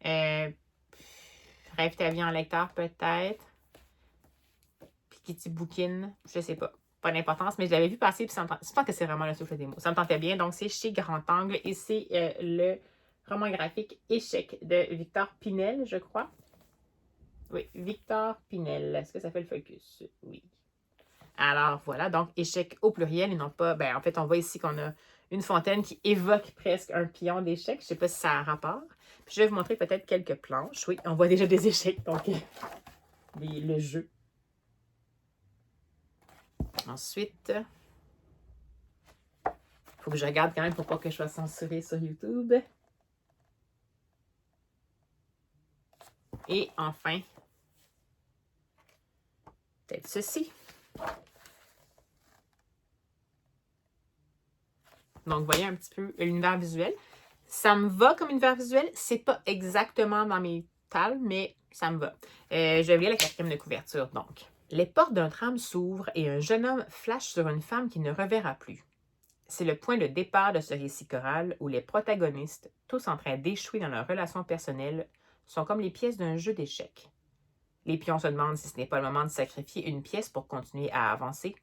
Rêve ta vie en lecteur peut-être, puis Kitty Bookin, je sais pas. Pas d'importance, mais je l'avais vu passer, puis je pense que c'est vraiment Le Souffle des mots. Ça me tentait bien, donc c'est chez Grand Angle, et c'est le roman graphique Échec de Victor Pinel, je crois. Oui, Victor Pinel. Est-ce que ça fait le focus? Oui. Alors voilà, donc échec au pluriel et non pas, en fait, on voit ici qu'on a une fontaine qui évoque presque un pion d'échecs. Je ne sais pas si ça a un rapport. Puis je vais vous montrer peut-être quelques planches. Oui, on voit déjà des échecs, donc le jeu. Ensuite, il faut que je regarde quand même pour pas que je sois censurée sur YouTube. Et enfin, peut-être ceci. Donc, vous voyez un petit peu l'univers visuel. Ça me va comme univers visuel. C'est pas exactement dans mes tales, mais ça me va. Je vais lire la 4e de couverture, donc. Les portes d'un tram s'ouvrent et un jeune homme flash sur une femme qui ne reverra plus. C'est le point de départ de ce récit choral où les protagonistes, tous en train d'échouer dans leurs relations personnelles, sont comme les pièces d'un jeu d'échecs. Les pions se demandent si ce n'est pas le moment de sacrifier une pièce pour continuer à avancer.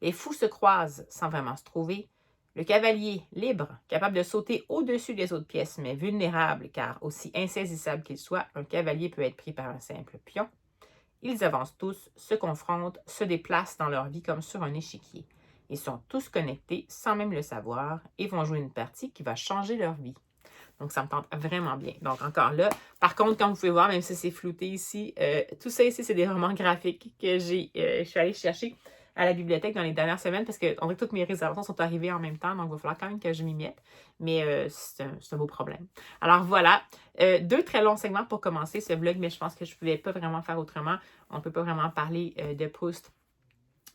Les fous se croisent sans vraiment se trouver. Le cavalier, libre, capable de sauter au-dessus des autres pièces, mais vulnérable, car aussi insaisissable qu'il soit, un cavalier peut être pris par un simple pion. Ils avancent tous, se confrontent, se déplacent dans leur vie comme sur un échiquier. Ils sont tous connectés sans même le savoir et vont jouer une partie qui va changer leur vie. Donc, ça me tente vraiment bien. Donc, encore là, par contre, comme vous pouvez voir, même si c'est flouté ici, tout ça ici, c'est des romans graphiques que je suis allée chercher à la bibliothèque dans les dernières semaines parce que on dirait que toutes mes réservations sont arrivées en même temps, donc il va falloir quand même que je m'y mette. Mais c'est un beau problème. Alors voilà, 2 très longs segments pour commencer ce vlog, mais je pense que je ne pouvais pas vraiment faire autrement. On ne peut pas vraiment parler de Proust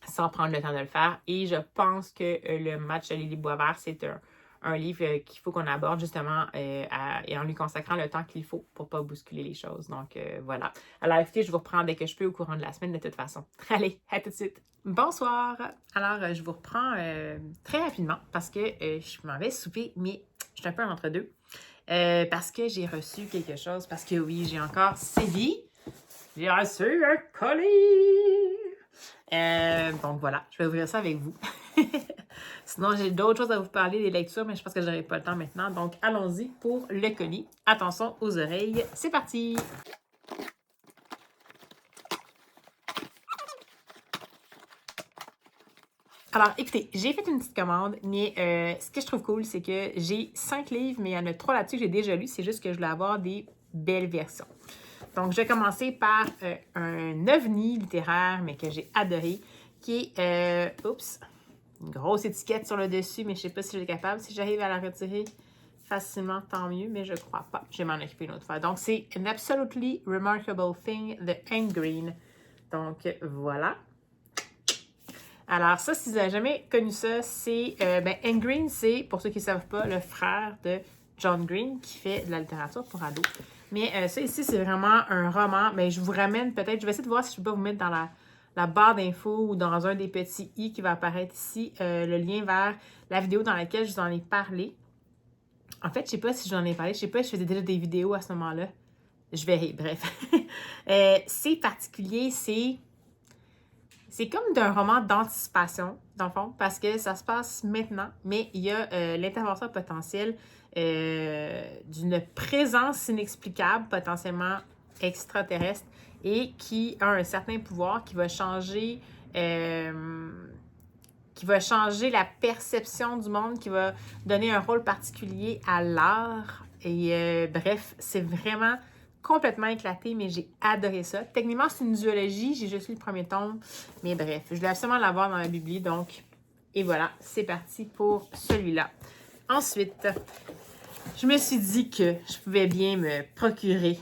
sans prendre le temps de le faire. Et je pense que le match de Lily Boisvert, c'est un livre qu'il faut qu'on aborde justement et en lui consacrant le temps qu'il faut pour ne pas bousculer les choses. Donc voilà. Alors écoutez, je vous reprends dès que je peux au courant de la semaine de toute façon. Allez, à tout de suite. Bonsoir! Alors, je vous reprends très rapidement parce que je m'en vais souper, mais je suis un peu entre deux. Parce que j'ai reçu quelque chose, parce que oui, j'ai encore sévi. J'ai reçu un colis! Donc voilà, je vais ouvrir ça avec vous. Sinon, j'ai d'autres choses à vous parler, des lectures, mais je pense que je n'aurai pas le temps maintenant. Donc, allons-y pour le colis. Attention aux oreilles. C'est parti! Alors, écoutez, j'ai fait une petite commande, mais ce que je trouve cool, c'est que j'ai 5 livres, mais il y en a 3 là-dessus que j'ai déjà lus. C'est juste que je voulais avoir des belles versions. Donc, je vais commencer par un ovni littéraire, mais que j'ai adoré, qui est, une grosse étiquette sur le dessus, mais je ne sais pas si je suis capable. Si j'arrive à la retirer facilement, tant mieux, mais je ne crois pas. Je vais m'en occuper une autre fois. Donc, c'est An Absolutely Remarkable Thing de Hank Green. Donc, voilà. Alors, ça, si vous n'avez jamais connu ça, c'est... Hank Green, c'est, pour ceux qui ne savent pas, le frère de John Green qui fait de la littérature pour ados. Mais ça ici, c'est vraiment un roman. Mais je vous ramène peut-être... Je vais essayer de voir si je peux pas vous mettre dans la barre d'infos ou dans un des petits i qui va apparaître ici, le lien vers la vidéo dans laquelle je vous en ai parlé. En fait, je ne sais pas si je vous en ai parlé. Je ne sais pas si je faisais déjà des vidéos à ce moment-là. Je verrai, bref. C'est particulier, c'est comme d'un roman d'anticipation, dans le fond, parce que ça se passe maintenant, mais il y a l'intervention potentielle d'une présence inexplicable, potentiellement extraterrestre, et qui a un certain pouvoir qui va changer la perception du monde, qui va donner un rôle particulier à l'art. Et bref, c'est vraiment complètement éclaté, mais j'ai adoré ça. Techniquement, c'est une duologie, j'ai juste lu le premier tome, mais bref, je voulais absolument l'avoir dans la bibli, donc, et voilà, c'est parti pour celui-là. Ensuite, je me suis dit que je pouvais bien me procurer.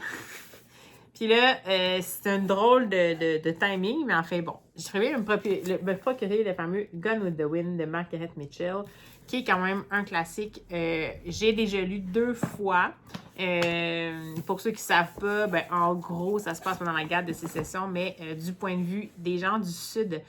Puis là, c'est un drôle de timing, mais enfin bon, je trouvais me procurer le fameux Gone with the Wind de Margaret Mitchell, qui est quand même un classique. J'ai déjà lu 2 fois. Pour ceux qui ne savent pas, en gros, ça se passe pendant la guerre de sécession, mais du point de vue des gens du Sud,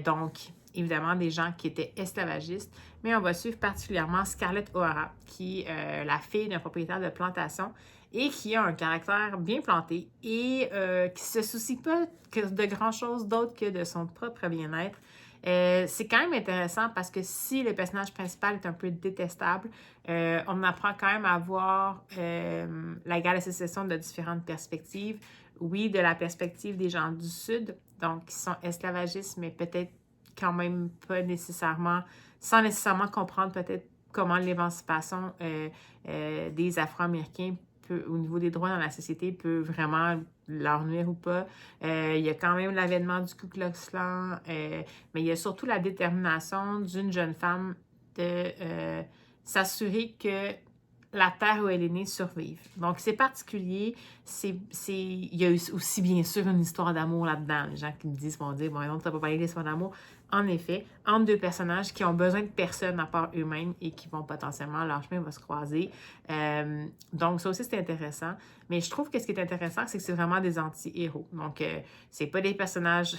donc évidemment des gens qui étaient esclavagistes, mais on va suivre particulièrement Scarlett O'Hara, qui est la fille d'un propriétaire de plantation et qui a un caractère bien planté et qui se soucie pas de grand-chose d'autre que de son propre bien-être. C'est quand même intéressant parce que si le personnage principal est un peu détestable, on apprend quand même à voir la guerre de sécession de différentes perspectives. Oui, de la perspective des gens du Sud, donc qui sont esclavagistes, mais peut-être quand même pas nécessairement, sans nécessairement comprendre peut-être comment l'émancipation des Afro-Américains au niveau des droits dans la société peut vraiment leur nuire ou pas. Il y a quand même l'avènement du Ku Klux Klan, mais il y a surtout la détermination d'une jeune femme de s'assurer que la terre où elle est née survive. Donc, c'est particulier. Il y a aussi, bien sûr, une histoire d'amour là-dedans. Les gens qui me disent, vont dire, bon, non, tu n'as pas parlé d'histoire d'amour. En effet, entre 2 personnages qui ont besoin de personne à part eux-mêmes et qui vont potentiellement, leur chemin va se croiser. Donc, ça aussi, c'est intéressant. Mais je trouve que ce qui est intéressant, c'est que c'est vraiment des anti-héros. Donc, c'est pas des personnages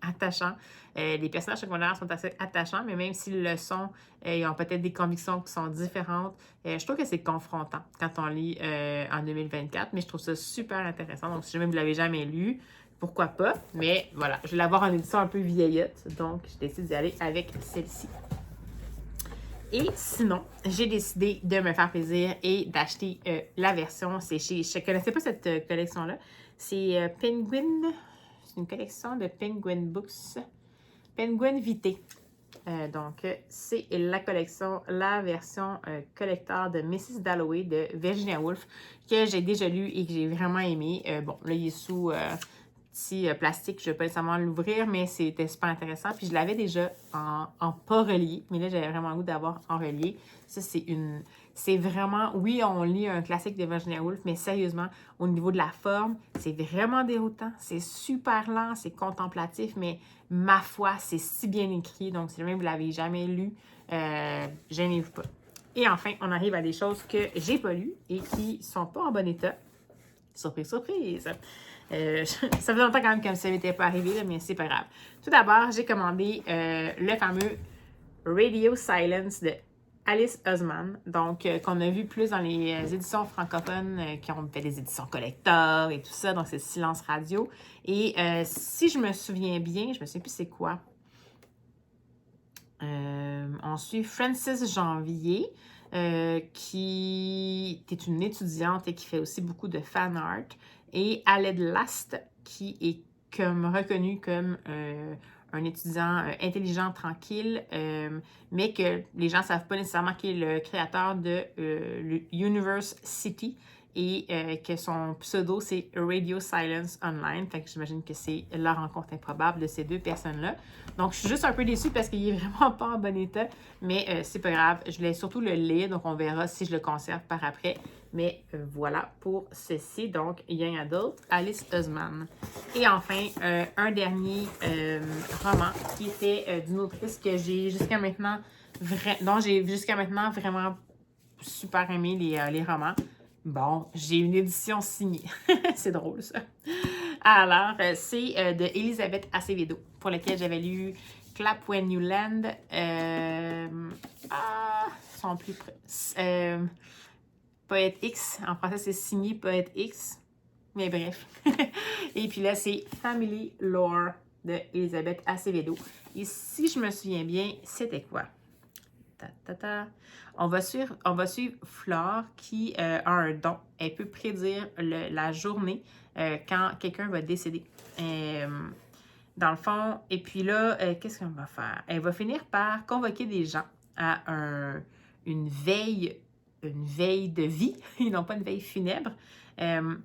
attachants. Les personnages secondaires sont assez attachants, mais même s'ils le sont, ils ont peut-être des convictions qui sont différentes. Je trouve que c'est confrontant quand on lit en 2024, mais je trouve ça super intéressant. Donc, si jamais vous ne l'avez jamais lu, pourquoi pas? Mais voilà, je vais l'avoir en édition un peu vieillotte, donc je décide d'y aller avec celle-ci. Et sinon, j'ai décidé de me faire plaisir et d'acheter la version. Je ne connaissais pas cette collection-là. C'est Penguin. C'est une collection de Penguin Books. Penguin Vitae. Donc, c'est la version collector de Mrs. Dalloway de Virginia Woolf que j'ai déjà lu et que j'ai vraiment aimé. Bon, là, il est sous petit plastique. Je ne vais pas nécessairement l'ouvrir, mais c'était super intéressant. Puis, je l'avais déjà en pas relié, mais là, j'avais vraiment le goût d'avoir en relié. Ça, c'est vraiment... Oui, on lit un classique de Virginia Woolf, mais sérieusement, au niveau de la forme, c'est vraiment déroutant. C'est super lent, c'est contemplatif, mais ma foi, c'est si bien écrit. Donc, si jamais vous ne l'avez jamais lu, gênez-vous pas. Et enfin, on arrive à des choses que j'ai pas lues et qui sont pas en bon état. Surprise, surprise! Ça fait longtemps quand même que ça m'était pas arrivé, là, mais c'est pas grave. Tout d'abord, j'ai commandé le fameux Radio Silence de Alice Oseman, donc qu'on a vu plus dans les éditions francophones qui ont fait des éditions collector et tout ça, donc c'est Silence Radio. Et si je me souviens bien, je me souviens plus c'est quoi. On suit Frances Janvier, qui est une étudiante et qui fait aussi beaucoup de fan art, et Aled Last, qui est reconnue comme un étudiant intelligent, tranquille, mais que les gens ne savent pas nécessairement qu'il est le créateur de le Universe City et que son pseudo, c'est Radio Silence Online. Fait que j'imagine que c'est la rencontre improbable de ces deux personnes-là. Donc, je suis juste un peu déçue parce qu'il est vraiment pas en bon état, mais c'est pas grave. Je voulais surtout le lire, donc on verra si je le conserve par après. Mais voilà pour ceci. Donc, Young Adult, Alice Oseman. Et enfin, un dernier roman qui était d'une autrice que j'ai jusqu'à maintenant, dont j'ai jusqu'à maintenant vraiment super aimé les romans. Bon, j'ai une édition signée. C'est drôle, ça. Alors, c'est de Elisabeth Acevedo, pour laquelle j'avais lu Clap When You Land. Sont plus près. Poète X. En français, c'est signé Poète X. Mais bref. Et puis là, c'est Family Lore de Elisabeth Acevedo. Et si je me souviens bien, c'était quoi? On va suivre Flore qui a un don. Elle peut prédire la journée quand quelqu'un va décéder. Dans le fond, et puis là, qu'est-ce qu'on va faire? Elle va finir par convoquer des gens à une veille de vie, et non pas une veille funèbre. Dans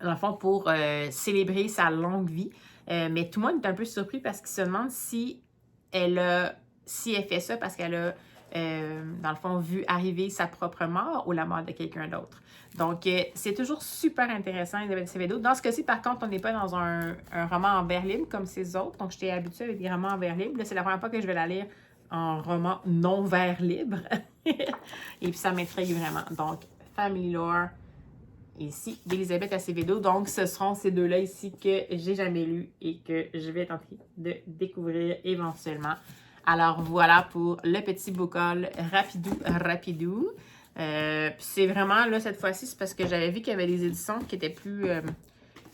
le fond, pour célébrer sa longue vie. Mais tout le monde est un peu surpris parce qu'il se demande si elle fait ça parce qu'elle a, dans le fond, vu arriver sa propre mort ou la mort de quelqu'un d'autre. Donc, c'est toujours super intéressant, Elisabeth Acevedo. Dans ce cas-ci, par contre, on n'est pas dans un roman en vers libre comme ces autres. Donc, j'étais habituée avec des romans en vers libre. Là, c'est la première fois que je vais la lire en roman non vers libre. Et puis, ça m'intrigue vraiment. Donc, Family Lore, ici, d'Elisabeth Acevedo. Donc, ce seront ces deux-là ici que j'ai jamais lus et que je vais tenter de découvrir éventuellement. Alors, voilà pour le petit book haul rapidou. C'est vraiment, là, cette fois-ci, c'est parce que j'avais vu qu'il y avait des éditions qui étaient plus...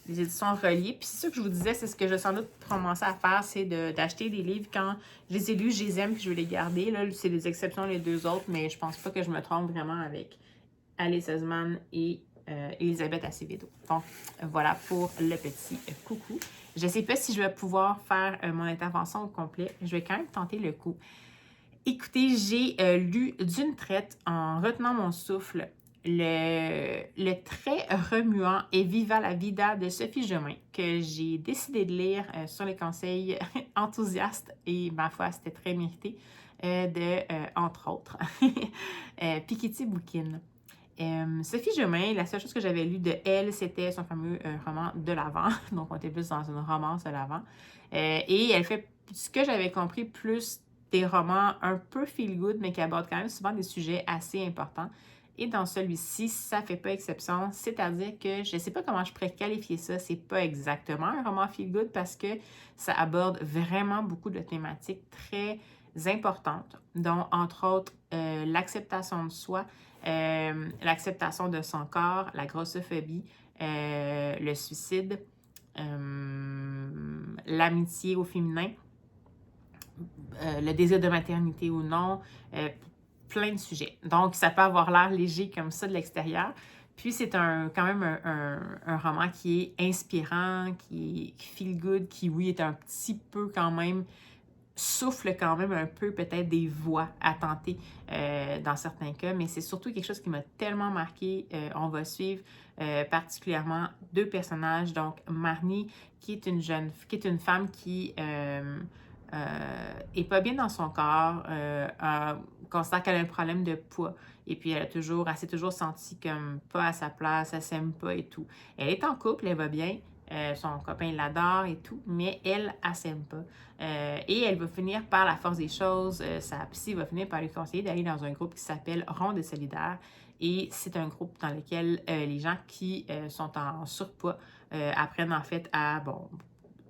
des éditions reliées. Puis c'est ça que je vous disais, c'est ce que je vais sans doute commencer à faire, c'est d'acheter des livres quand je les ai lus, je les aime, puis je veux les garder. Là, c'est des exceptions, les deux autres, mais je pense pas que je me trompe vraiment avec Alice Oseman et Elisabeth Acevedo. Donc, voilà pour le petit coucou. Je ne sais pas si je vais pouvoir faire mon intervention au complet. Je vais quand même tenter le coup. Écoutez, j'ai lu d'une traite, en retenant mon souffle, le très remuant et Viva la vida de Sophie Jomain, que j'ai décidé de lire sur les conseils enthousiastes, et ma foi, c'était très mérité, entre autres, Piketty Bookin. Sophie Jomain, la seule chose que j'avais lu de elle, c'était son fameux roman De l'Avent. Donc, on était plus dans une romance de l'Avent. Et elle fait, ce que j'avais compris, plus des romans un peu feel-good, mais qui abordent quand même souvent des sujets assez importants. Et dans celui-ci, ça ne fait pas exception. C'est-à-dire que je ne sais pas comment je pourrais qualifier ça. C'est pas exactement un roman feel-good parce que ça aborde vraiment beaucoup de thématiques très importantes, dont, entre autres, l'acceptation de soi, l'acceptation de son corps, la grossophobie, le suicide, l'amitié au féminin, le désir de maternité ou non, plein de sujets. Donc, ça peut avoir l'air léger comme ça de l'extérieur. Puis, c'est quand même un roman qui est inspirant, qui feel good, qui, oui, est un petit peu quand même, souffle quand même un peu peut-être des voix à tenter dans certains cas, mais c'est surtout quelque chose qui m'a tellement marqué. On va suivre particulièrement deux personnages, donc Marnie, qui est une femme qui est pas bien dans son corps, constate qu'elle a un problème de poids, et puis elle s'est toujours sentie comme pas à sa place, elle s'aime pas et tout. Elle est en couple, elle va bien, Son copain l'adore et tout, mais elle s'aime pas. Et elle va finir par la force des choses, sa psy va finir par lui conseiller d'aller dans un groupe qui s'appelle Ronde solidaire. Et c'est un groupe dans lequel les gens qui sont en surpoids apprennent en fait à,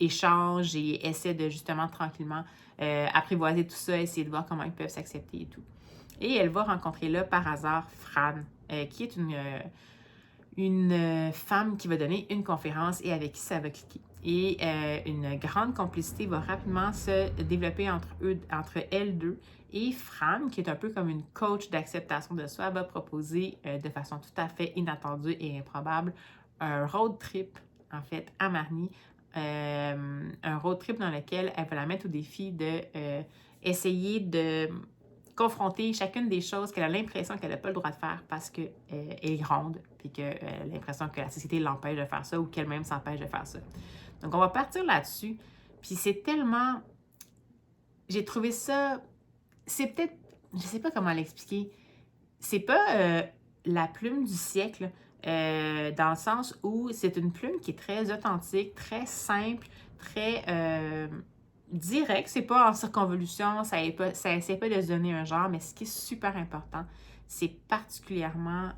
échangent et essaient de justement tranquillement apprivoiser tout ça, essayer de voir comment ils peuvent s'accepter et tout. Et elle va rencontrer là par hasard Fran, qui est une femme qui va donner une conférence et avec qui ça va cliquer. Et une grande complicité va rapidement se développer entre elles deux. Et Fran, qui est un peu comme une coach d'acceptation de soi, va proposer de façon tout à fait inattendue et improbable un road trip, en fait, à Marnie. Un road trip dans lequel elle va la mettre au défi de essayer de confronter chacune des choses qu'elle a l'impression qu'elle n'a pas le droit de faire parce qu'elle est ronde, puis qu'elle a l'impression que la société l'empêche de faire ça ou qu'elle-même s'empêche de faire ça. Donc, on va partir là-dessus. Puis c'est tellement... J'ai trouvé ça... C'est peut-être... Je sais pas comment l'expliquer. C'est pas la plume du siècle, dans le sens où c'est une plume qui est très authentique, très simple, très direct. C'est pas en circonvolution, ça essaie pas de se donner un genre, mais ce qui est super important, c'est particulièrement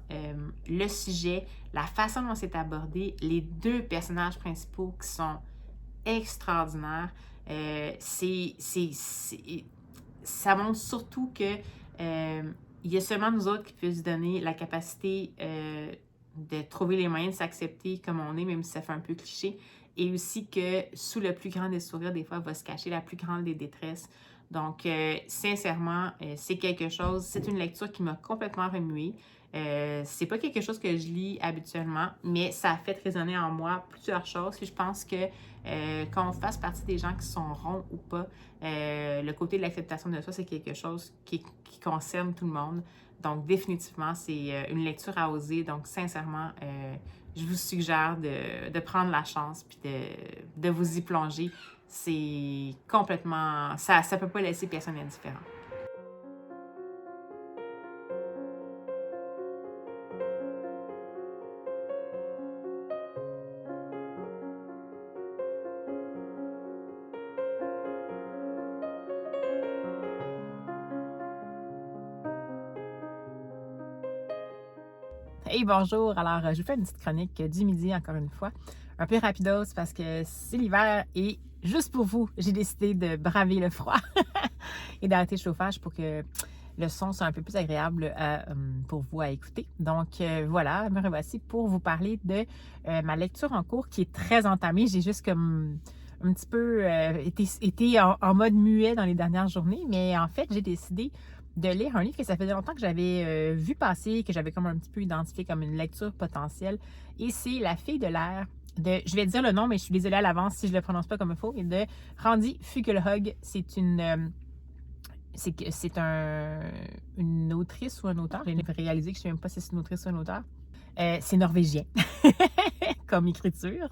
le sujet, la façon dont c'est abordé, les deux personnages principaux qui sont extraordinaires. Ça montre surtout que il y a seulement nous autres qui peuvent se donner la capacité de trouver les moyens de s'accepter comme on est, même si ça fait un peu cliché, et aussi que sous le plus grand des sourires, des fois, va se cacher la plus grande des détresses. Donc, sincèrement, c'est quelque chose, c'est une lecture qui m'a complètement remuée. C'est pas quelque chose que je lis habituellement, mais ça a fait résonner en moi plusieurs choses. Puis je pense que quand on fasse partie des gens qui sont ronds ou pas, le côté de l'acceptation de soi, c'est quelque chose qui concerne tout le monde. Donc, définitivement, c'est une lecture à oser. Donc, sincèrement, je vous suggère de prendre la chance puis de vous y plonger. C'est complètement... Ça peut pas laisser personne indifférent. Hey, bonjour! Alors, je vous fais une petite chronique du midi, encore une fois. Un peu rapidos parce que c'est l'hiver et juste pour vous, j'ai décidé de braver le froid et d'arrêter le chauffage pour que le son soit un peu plus agréable pour vous à écouter. Donc, voilà, me revoici pour vous parler de ma lecture en cours qui est très entamée. J'ai juste comme un petit peu été en mode muet dans les dernières journées, mais en fait, j'ai décidé de lire un livre que ça faisait longtemps que j'avais vu passer, que j'avais comme un petit peu identifié comme une lecture potentielle. Et c'est La fille de l'air de, je vais dire le nom, mais je suis désolée à l'avance si je ne le prononce pas comme il faut, et de Randi Fugelhug. C'est une autrice ou un auteur. J'ai réalisé que je ne sais même pas si c'est une autrice ou un auteur. C'est norvégien comme écriture.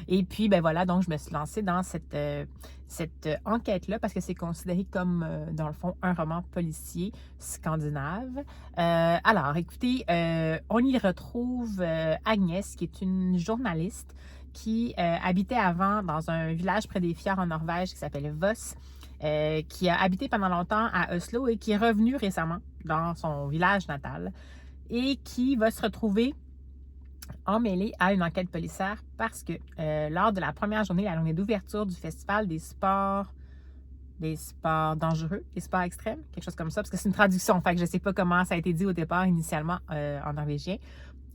Et puis, ben voilà, donc je me suis lancée dans cette enquête-là parce que c'est considéré comme, dans le fond, un roman policier scandinave. Alors, écoutez, on y retrouve Agnès, qui est une journaliste qui habitait avant dans un village près des fjords en Norvège qui s'appelle Voss. Qui a habité pendant longtemps à Oslo et qui est revenu récemment dans son village natal et qui va se retrouver emmêlée à une enquête policière parce que lors de la première journée, la journée d'ouverture du festival des sports dangereux, des sports extrêmes, quelque chose comme ça, parce que c'est une traduction, fait que je ne sais pas comment ça a été dit au départ initialement en norvégien.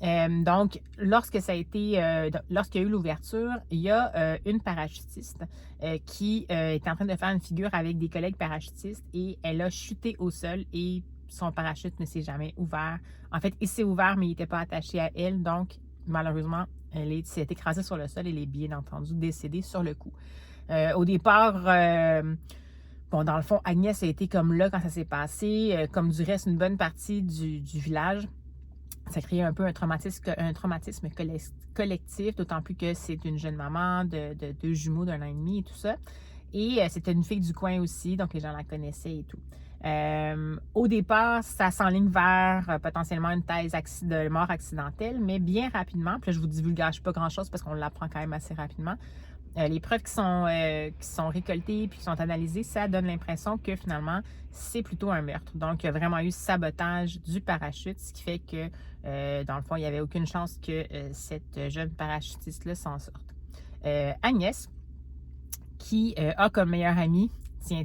Donc, lorsqu'il y a eu l'ouverture, il y a une parachutiste qui est en train de faire une figure avec des collègues parachutistes et elle a chuté au sol et son parachute ne s'est jamais ouvert. En fait, il s'est ouvert, mais il n'était pas attaché à elle. Donc, malheureusement, elle s'est écrasée sur le sol et elle est bien entendu décédée sur le coup. Au départ, dans le fond, Agnès a été comme là quand ça s'est passé, comme du reste une bonne partie du village. Ça crée un peu un traumatisme collectif, d'autant plus que c'est une jeune maman de deux jumeaux d'1 an et demi et tout ça. Et c'était une fille du coin aussi, donc les gens la connaissaient et tout. Au départ, ça s'enligne vers potentiellement une thèse de mort accidentelle, mais bien rapidement, puis là, je vous divulgage pas grand-chose parce qu'on l'apprend quand même assez rapidement. Les preuves qui sont récoltées puis qui sont analysées, ça donne l'impression que finalement, c'est plutôt un meurtre. Donc, il y a vraiment eu sabotage du parachute, ce qui fait que, dans le fond, il n'y avait aucune chance que cette jeune parachutiste-là s'en sorte. Agnès, qui a comme meilleur ami, tiens,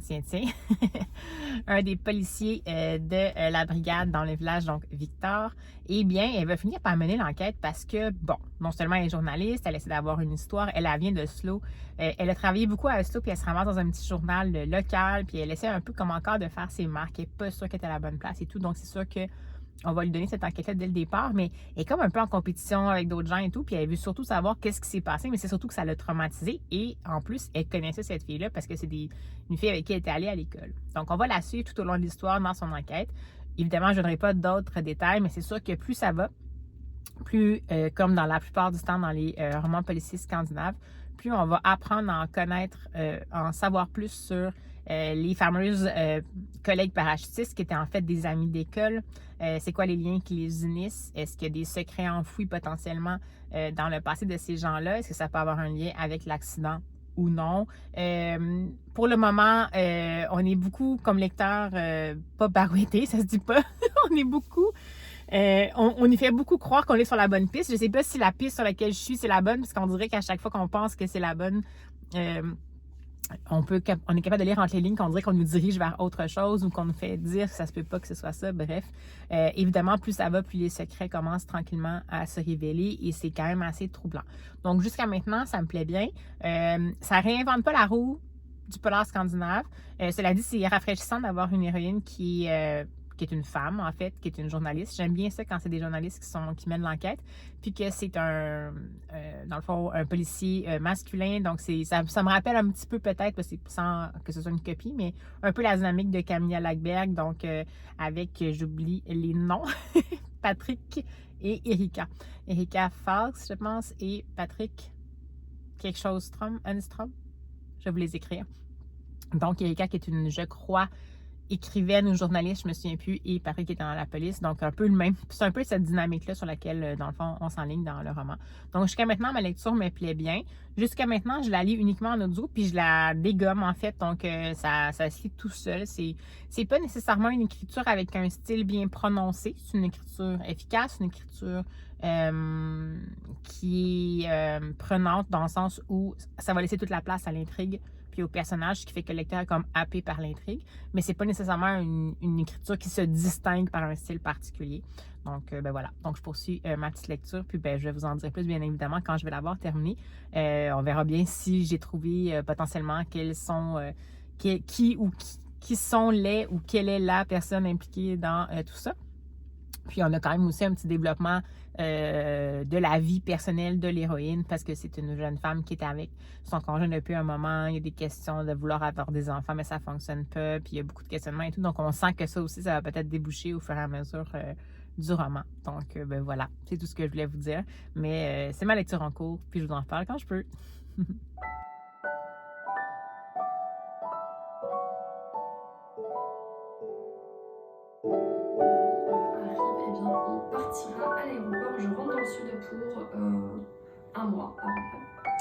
un des policiers de la brigade dans le village, donc Victor, eh bien, elle va finir par mener l'enquête parce que, bon, non seulement elle est journaliste, elle essaie d'avoir une histoire, elle vient d'Oslo, elle a travaillé beaucoup à Oslo, puis elle se ramasse dans un petit journal local, puis elle essaie un peu comme encore de faire ses marques, elle n'est pas sûre qu'elle est à la bonne place et tout, donc c'est sûr que on va lui donner cette enquête-là dès le départ, mais elle est comme un peu en compétition avec d'autres gens et tout, puis elle veut surtout savoir qu'est-ce qui s'est passé, mais c'est surtout que ça l'a traumatisée, et en plus, elle connaissait cette fille-là parce que c'est une fille avec qui elle était allée à l'école. Donc, on va la suivre tout au long de l'histoire dans son enquête. Évidemment, je ne donnerai pas d'autres détails, mais c'est sûr que plus ça va, plus, comme dans la plupart du temps dans les romans policiers scandinaves, plus on va apprendre à en connaître, en savoir plus sur les fameuses collègues parachutistes qui étaient en fait des amis d'école. C'est quoi les liens qui les unissent? Est-ce qu'il y a des secrets enfouis potentiellement dans le passé de ces gens-là? Est-ce que ça peut avoir un lien avec l'accident ou non? Pour le moment, on est beaucoup comme lecteur, pas barouetté, ça se dit pas. On est beaucoup on y fait beaucoup croire qu'on est sur la bonne piste. Je ne sais pas si la piste sur laquelle je suis, c'est la bonne, parce qu'on dirait qu'à chaque fois qu'on pense que c'est la bonne, on est capable de lire entre les lignes qu'on dirait qu'on nous dirige vers autre chose ou qu'on nous fait dire que ça se peut pas que ce soit ça. Bref, évidemment, plus ça va, plus les secrets commencent tranquillement à se révéler et c'est quand même assez troublant. Donc, jusqu'à maintenant, ça me plaît bien. Ça réinvente pas la roue du polar scandinave. Cela dit, c'est rafraîchissant d'avoir une héroïne qui est une femme, en fait, qui est une journaliste. J'aime bien ça quand c'est des journalistes qui mènent l'enquête, puis que c'est dans le fond, un policier masculin. Donc, ça me rappelle un petit peu peut-être, parce que sans que ce soit une copie, mais un peu la dynamique de Camilla Lackberg, donc avec, j'oublie les noms, Patrick et Erika. Erika Falks, je pense, et Patrick quelque chose, Enstrom. Je vais vous les écrire. Donc, Erika qui est je crois, écrivaine ou journaliste, je me souviens plus, et Patrick qui était dans la police. Donc, c'est un peu cette dynamique-là sur laquelle, dans le fond, on s'enligne dans le roman. Donc, jusqu'à maintenant, ma lecture me plaît bien. Jusqu'à maintenant, je la lis uniquement en audio, puis je la dégomme, en fait. Donc, ça se lit tout seul. C'est pas nécessairement une écriture avec un style bien prononcé. C'est une écriture efficace, une écriture qui est prenante dans le sens où ça va laisser toute la place à l'intrigue puis au personnage, ce qui fait que le lecteur est comme happé par l'intrigue, mais c'est pas nécessairement une écriture qui se distingue par un style particulier. Donc, ben voilà. Donc, je poursuis ma petite lecture, puis ben, je vais vous en dire plus, bien évidemment, quand je vais l'avoir terminée. On verra bien si j'ai trouvé potentiellement quels sont, qui sont les ou quelle est la personne impliquée dans tout ça. Puis on a quand même aussi un petit développement de la vie personnelle de l'héroïne parce que c'est une jeune femme qui est avec son conjoint depuis un moment. Il y a des questions de vouloir avoir des enfants, mais ça ne fonctionne pas. Puis il y a beaucoup de questionnements et tout. Donc on sent que ça aussi, ça va peut-être déboucher au fur et à mesure du roman. Donc ben voilà, c'est tout ce que je voulais vous dire. Mais c'est ma lecture en cours, puis je vous en reparle quand je peux. À l'aéroport, je rentre dans le sud pour un mois à peu près.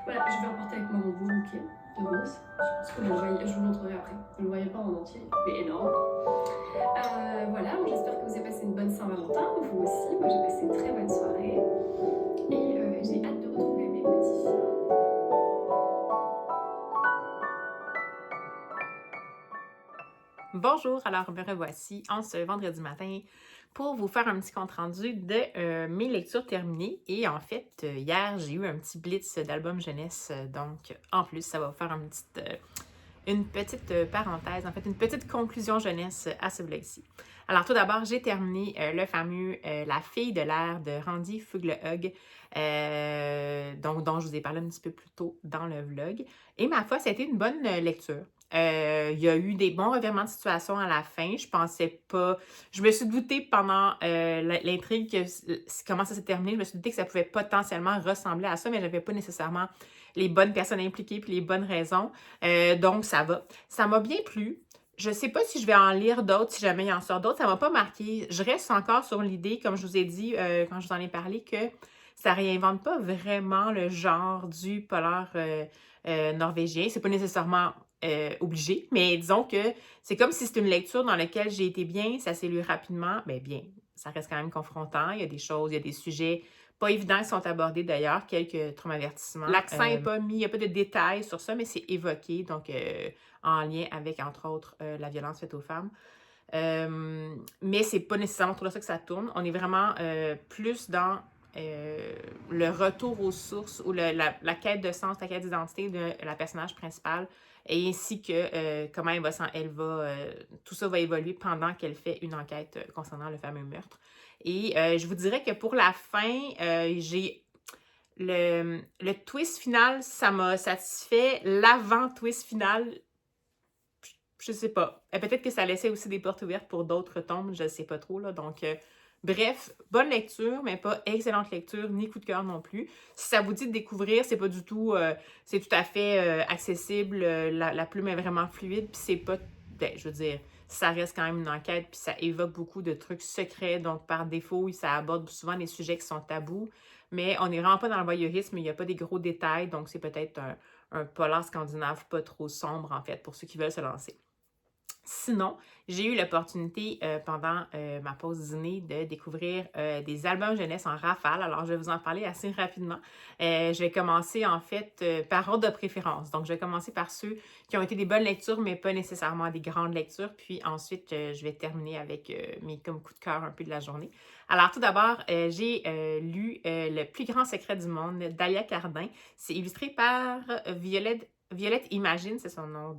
Voilà, je vais emporter avec moi mon beau bouquet de roses. Je pense que je vous le montrerai après. Je ne le voyais pas en entier, mais énorme. Voilà, j'espère que vous avez passé une bonne Saint-Valentin, vous aussi. Moi j'ai passé une très bonne soirée et j'ai hâte de retrouver mes petits filles. Bonjour, alors me revoici en ce vendredi matin pour vous faire un petit compte-rendu de mes lectures terminées. Et en fait, hier, j'ai eu un petit blitz d'album jeunesse. Donc, en plus, ça va vous faire une petite parenthèse, en fait, une petite conclusion jeunesse à ce vlog-ci. Alors, tout d'abord, j'ai terminé le fameux La fille de l'air de Randy Fuglehug, dont je vous ai parlé un petit peu plus tôt dans le vlog. Et ma foi, ça a été une bonne lecture. Il y a eu des bons revirements de situation à la fin. Je pensais pas... Je me suis doutée pendant l'intrigue comment ça s'est terminé. Je me suis doutée que ça pouvait potentiellement ressembler à ça, mais je n'avais pas nécessairement les bonnes personnes impliquées puis les bonnes raisons. Donc, ça va. Ça m'a bien plu. je sais pas si je vais en lire d'autres, si jamais il en sort d'autres. Ça m'a pas marqué. Je reste encore sur l'idée, comme je vous ai dit quand je vous en ai parlé, que ça réinvente pas vraiment le genre du polar norvégien. C'est pas nécessairement obligé, mais disons que c'est comme si c'était une lecture dans laquelle j'ai été bien, ça s'est lu rapidement. Ben bien, ça reste quand même confrontant. Il y a des choses, il y a des sujets pas évidents qui sont abordés d'ailleurs, quelques traumavertissements. L'accent n'est pas mis, il n'y a pas de détails sur ça, mais c'est évoqué, donc en lien avec, entre autres, la violence faite aux femmes. Mais c'est pas nécessairement trop là ça que ça tourne. On est vraiment plus dans le retour aux sources ou la quête de sens, la quête d'identité de la personnage principale et ainsi que comment tout ça va évoluer pendant qu'elle fait une enquête concernant le fameux meurtre. Et je vous dirais que pour la fin, j'ai le twist final, ça m'a satisfait. L'avant-twist final, je sais pas. Peut-être que ça laissait aussi des portes ouvertes pour d'autres tombes, je ne sais pas trop, là. Donc, bref, bonne lecture, mais pas excellente lecture, ni coup de cœur non plus. Si ça vous dit de découvrir, c'est pas du tout... c'est tout à fait accessible, la plume est vraiment fluide, puis c'est pas... Ben, je veux dire, ça reste quand même une enquête, puis ça évoque beaucoup de trucs secrets, donc par défaut, ça aborde souvent des sujets qui sont tabous, mais on n'est vraiment pas dans le voyeurisme, il n'y a pas des gros détails, donc c'est peut-être un polar scandinave pas trop sombre, en fait, pour ceux qui veulent se lancer. Sinon, j'ai eu l'opportunité pendant ma pause dîner de découvrir des albums jeunesse en rafale. Alors, je vais vous en parler assez rapidement. Je vais commencer en fait par ordre de préférence. Donc, je vais commencer par ceux qui ont été des bonnes lectures, mais pas nécessairement des grandes lectures. Puis ensuite, je vais terminer avec mes comme coups de cœur un peu de la journée. Alors, tout d'abord, j'ai lu Le plus grand secret du monde d'Alia Cardin. C'est illustré par Violette Imagine, c'est son nom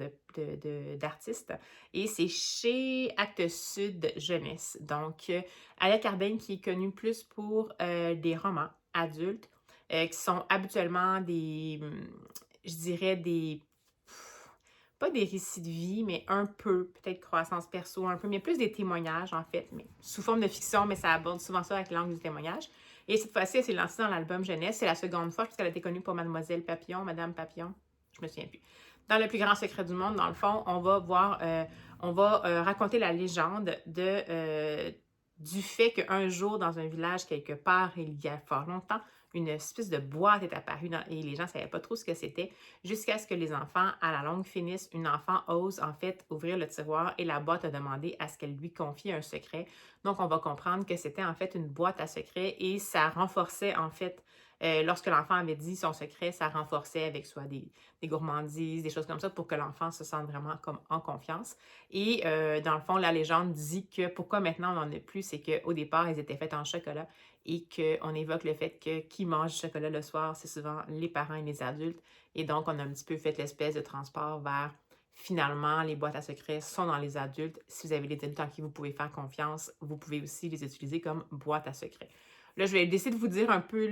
d'artiste. Et c'est chez Actes Sud Jeunesse. Donc, Alia Cardin qui est connue plus pour des romans adultes qui sont habituellement je dirais pas des récits de vie, mais un peu, peut-être croissance perso, un peu, mais plus des témoignages en fait, mais sous forme de fiction, mais ça aborde souvent ça avec l'angle du témoignage. Et cette fois-ci, elle s'est lancée dans l'album jeunesse. C'est la seconde fois puisqu'elle a été connue pour Mademoiselle Papillon, Madame Papillon, je me souviens plus. Dans Le plus grand secret du monde, dans le fond, on va raconter la légende du fait qu'un jour, dans un village quelque part, il y a fort longtemps, une espèce de boîte est apparue et les gens ne savaient pas trop ce que c'était jusqu'à ce que les enfants, à la longue, finissent. Une enfant ose en fait ouvrir le tiroir et la boîte a demandé à ce qu'elle lui confie un secret. Donc, on va comprendre que c'était en fait une boîte à secret et ça renforçait en fait lorsque l'enfant avait dit son secret, ça renforçait avec soit des gourmandises, des choses comme ça pour que l'enfant se sente vraiment comme en confiance. Et dans le fond, la légende dit que pourquoi maintenant on n'en a plus, c'est qu'au départ, ils étaient faits en chocolat et qu'on évoque le fait que qui mange du chocolat le soir, c'est souvent les parents et les adultes. Et donc, on a un petit peu fait l'espèce de transport vers finalement, les boîtes à secrets sont dans les adultes. Si vous avez des adultes en qui vous pouvez faire confiance, vous pouvez aussi les utiliser comme boîte à secrets. Là, je vais essayer de vous dire un peu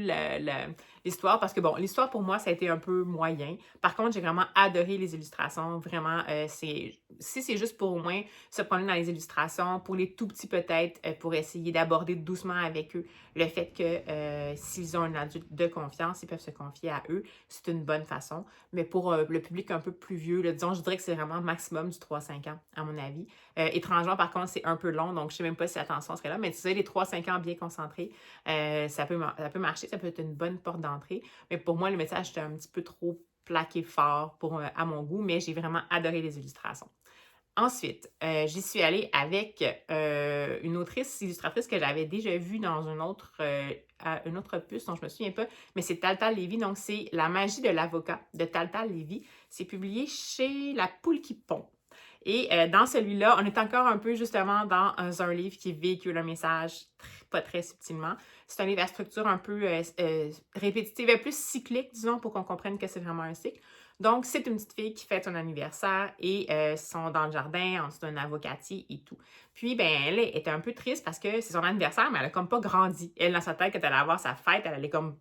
l'histoire parce que, bon, l'histoire pour moi, ça a été un peu moyen. Par contre, j'ai vraiment adoré les illustrations. Vraiment, si c'est juste pour au moins se promener dans les illustrations, pour les tout petits peut-être, pour essayer d'aborder doucement avec eux le fait que s'ils ont un adulte de confiance, ils peuvent se confier à eux. C'est une bonne façon. Mais pour le public un peu plus vieux, là, disons, je dirais que c'est vraiment maximum du 3-5 ans, à mon avis. Étrangement, par contre, c'est un peu long, donc je ne sais même pas si l'attention serait là. Mais tu sais, les 3-5 ans bien concentrés, ça peut marcher, ça peut être une bonne porte d'entrée. Mais pour moi, le message était un petit peu trop plaqué fort à mon goût, mais j'ai vraiment adoré les illustrations. Ensuite, j'y suis allée avec une autrice illustratrice que j'avais déjà vue dans une autre puce dont je ne me souviens pas, mais c'est Taltal Lévy, donc c'est La magie de l'avocat de Taltal Lévy. C'est publié chez La Poule qui pond. Et dans celui-là, on est encore un peu justement dans un livre qui véhicule un message pas très subtilement. C'est un livre à structure un peu répétitive, plus cyclique, disons, pour qu'on comprenne que c'est vraiment un cycle. Donc, c'est une petite fille qui fête son anniversaire et sont dans le jardin, en dessous d'un avocatier et tout. Puis, ben, elle était un peu triste parce que c'est son anniversaire, mais elle a comme pas grandi. Elle, dans sa tête, quand elle allait avoir sa fête, elle allait comme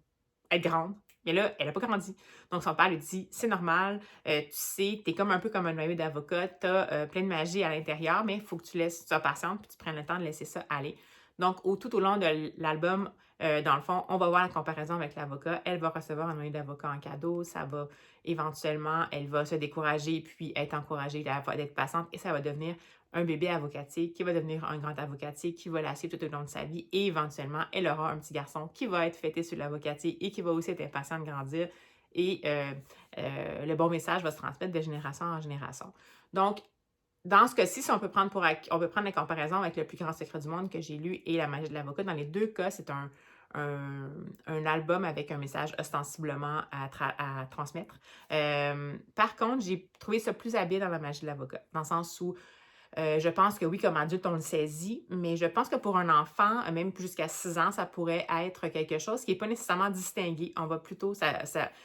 être grande. Mais là, elle n'a pas grandi. Donc, son père lui dit, c'est normal, tu sais, t'es comme un peu comme un noyau d'avocat, t'as plein de magie à l'intérieur, mais il faut que tu sois patiente puis tu prennes le temps de laisser ça aller. Donc, tout au long de l'album, dans le fond, on va voir la comparaison avec l'avocat. Elle va recevoir un manuel d'avocat en cadeau. Ça va éventuellement, elle va se décourager puis être encouragée d'être patiente et ça va devenir un bébé avocatier qui va devenir un grand avocatier qui va la suivre tout au long de sa vie et éventuellement, elle aura un petit garçon qui va être fêté sur l'avocatier et qui va aussi être impatient de grandir et le bon message va se transmettre de génération en génération. Donc, dans ce cas-ci, si on peut prendre la comparaison avec Le plus grand secret du monde que j'ai lu et La magie de l'avocat. Dans les deux cas, c'est un album avec un message ostensiblement à transmettre. Par contre, j'ai trouvé ça plus habile dans La magie de l'avocat, dans le sens où je pense que oui, comme adulte, on le saisit, mais je pense que pour un enfant, même jusqu'à 6 ans, ça pourrait être quelque chose qui n'est pas nécessairement distingué. On va plutôt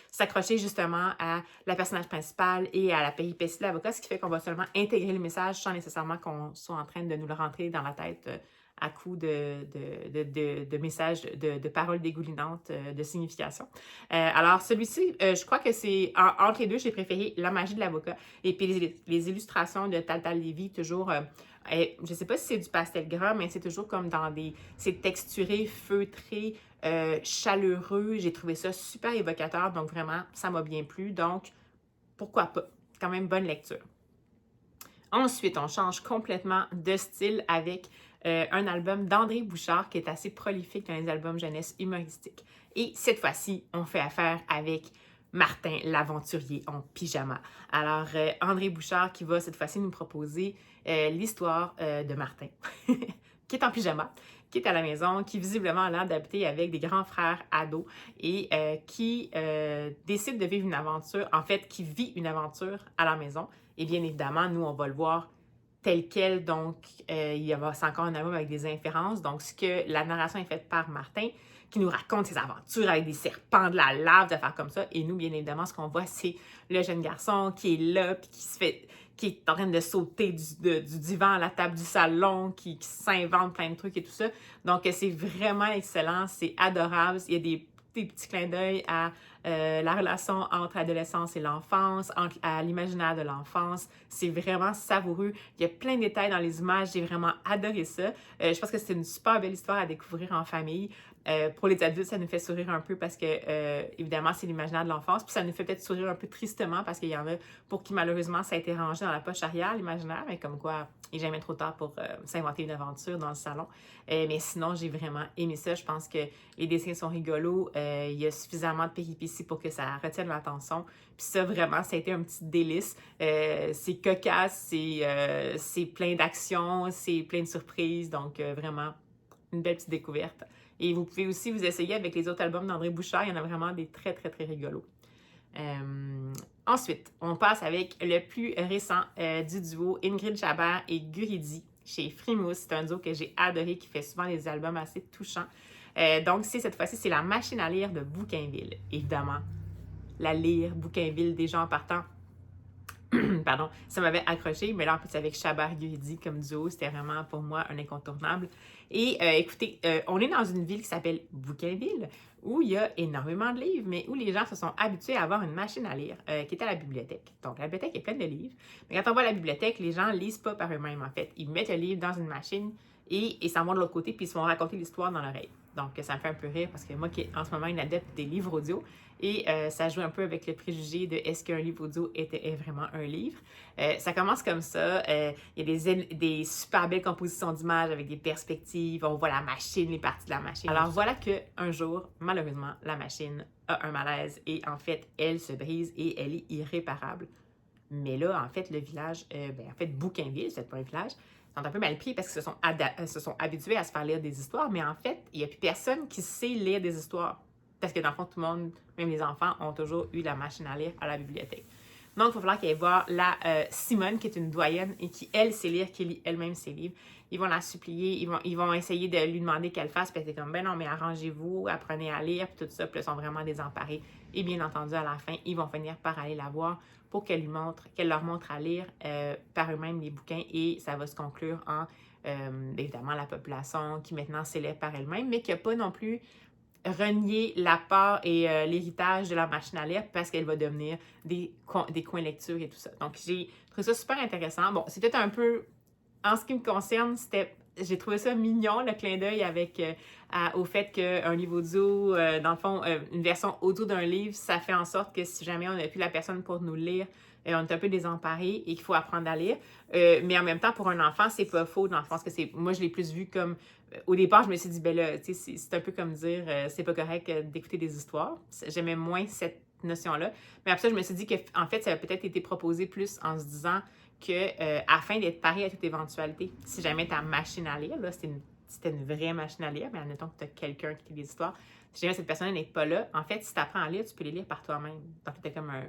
s'accrocher justement à la personnage principale et à la péripétie de l'avocat, ce qui fait qu'on va seulement intégrer le message sans nécessairement qu'on soit en train de nous le rentrer dans la tête à coups de messages, de paroles dégoulinantes, de signification. Alors, celui-ci, je crois que c'est, entre les deux, j'ai préféré La magie de l'avocat. Et puis, les illustrations de Tal Lévy, toujours, je ne sais pas si c'est du pastel gras, mais c'est toujours comme c'est texturé, feutré, chaleureux. J'ai trouvé ça super évocateur, donc vraiment, ça m'a bien plu. Donc, pourquoi pas? Quand même, bonne lecture. Ensuite, on change complètement de style avec un album d'André Bouchard qui est assez prolifique dans les albums jeunesse humoristiques. Et cette fois-ci, on fait affaire avec Martin l'aventurier en pyjama. Alors, André Bouchard qui va cette fois-ci nous proposer l'histoire de Martin, qui est en pyjama, qui est à la maison, qui visiblement a l'air d'habiter avec des grands frères ados et qui décide de vivre une aventure, en fait, qui vit une aventure à la maison. Et bien évidemment, nous, on va le voir tel quel, donc c'est encore un album avec des inférences. Donc, la narration est faite par Martin, qui nous raconte ses aventures avec des serpents, de la lave, des affaires comme ça. Et nous, bien évidemment, ce qu'on voit, c'est le jeune garçon qui est là, puis qui est en train de sauter du divan à la table du salon, qui s'invente plein de trucs et tout ça. Donc, c'est vraiment excellent, c'est adorable. Il y a des petits clins d'œil à la relation entre l'adolescence et l'enfance, à l'imaginaire de l'enfance. C'est vraiment savoureux. Il y a plein de détails dans les images. J'ai vraiment adoré ça. Je pense que c'est une super belle histoire à découvrir en famille. Pour les adultes, ça nous fait sourire un peu parce que, évidemment, c'est l'imaginaire de l'enfance. Puis ça nous fait peut-être sourire un peu tristement parce qu'il y en a pour qui, malheureusement, ça a été rangé dans la poche arrière, l'imaginaire. Mais comme quoi, il n'est jamais trop tard pour s'inventer une aventure dans le salon. Mais sinon, j'ai vraiment aimé ça. Je pense que les dessins sont rigolos. Il y a suffisamment de péripéties pour que ça retienne l'attention. Puis ça, vraiment, ça a été un petit délice. C'est cocasse, c'est plein d'action, c'est plein de surprises. Donc, vraiment, une belle petite découverte. Et vous pouvez aussi vous essayer avec les autres albums d'André Bouchard. Il y en a vraiment des très, très, très rigolos. Ensuite, on passe avec le plus récent du duo Ingrid Chabert et Guridi chez Frimousse. C'est un duo que j'ai adoré, qui fait souvent des albums assez touchants. Donc, cette fois-ci, c'est La machine à lire de Bouquinville. Évidemment, la lire, Bouquinville, déjà en partant. Pardon, ça m'avait accroché, mais là, en plus, avec Chabert-Guridi comme duo, c'était vraiment pour moi un incontournable. Et écoutez, on est dans une ville qui s'appelle Bouquinville, où il y a énormément de livres, mais où les gens se sont habitués à avoir une machine à lire qui est à la bibliothèque. Donc, la bibliothèque est pleine de livres, mais quand on va à la bibliothèque, les gens ne lisent pas par eux-mêmes, en fait. Ils mettent le livre dans une machine et s'en vont de l'autre côté, puis ils se font raconter l'histoire dans l'oreille. Donc, ça me fait un peu rire parce que moi, qui est en ce moment une adepte des livres audio, et ça joue un peu avec le préjugé de est-ce qu'un livre audio est vraiment un livre. Ça commence comme ça. Il y a des super belles compositions d'images avec des perspectives. On voit la machine, les parties de la machine. Alors voilà qu'un jour, malheureusement, la machine a un malaise et en fait, elle se brise et elle est irréparable. Mais là, en fait, le village, Bouquinville, c'est pas un village, sont un peu mal pris parce qu'ils se sont habitués à se faire lire des histoires, mais en fait, il n'y a plus personne qui sait lire des histoires. Parce que dans le fond, tout le monde, même les enfants, ont toujours eu la machine à lire à la bibliothèque. Donc, il va falloir qu'elle aille voir la Simone, qui est une doyenne et qui, elle, sait lire, qui lit elle-même ses livres. Ils vont la supplier, ils vont essayer de lui demander qu'elle fasse, puis elle est comme, ben non, mais arrangez-vous, apprenez à lire, puis tout ça, puis ils sont vraiment désemparés. Et bien entendu, à la fin, ils vont finir par aller la voir pour qu'elle leur montre à lire par eux-mêmes les bouquins, et ça va se conclure en, évidemment, la population qui maintenant s'élève par elle-même, mais qui n'a pas non plus renier la part et l'héritage de la machine à lire parce qu'elle va devenir des coins lecture et tout ça. Donc, j'ai trouvé ça super intéressant. Bon, c'est peut-être un peu, en ce qui me concerne, c'était j'ai trouvé ça mignon, le clin d'œil avec au fait qu'un livre audio, dans le fond, une version audio d'un livre, ça fait en sorte que si jamais on n'a plus la personne pour nous lire, on est un peu désemparé et qu'il faut apprendre à lire. Mais en même temps, pour un enfant, c'est pas faux dans le sens que moi, je l'ai plus vu comme... au départ, je me suis dit, ben là, tu sais, c'est un peu comme dire, c'est pas correct d'écouter des histoires. J'aimais moins cette notion-là. Mais après ça, je me suis dit qu'en fait, ça a peut-être été proposé plus en se disant que afin d'être paré à toute éventualité, si jamais ta machine à lire, là, c'était une vraie machine à lire, mais admettons que tu as quelqu'un qui lit des histoires, si jamais cette personne n'est pas là, en fait, si tu apprends à lire, tu peux les lire par toi-même. Donc, tu es comme un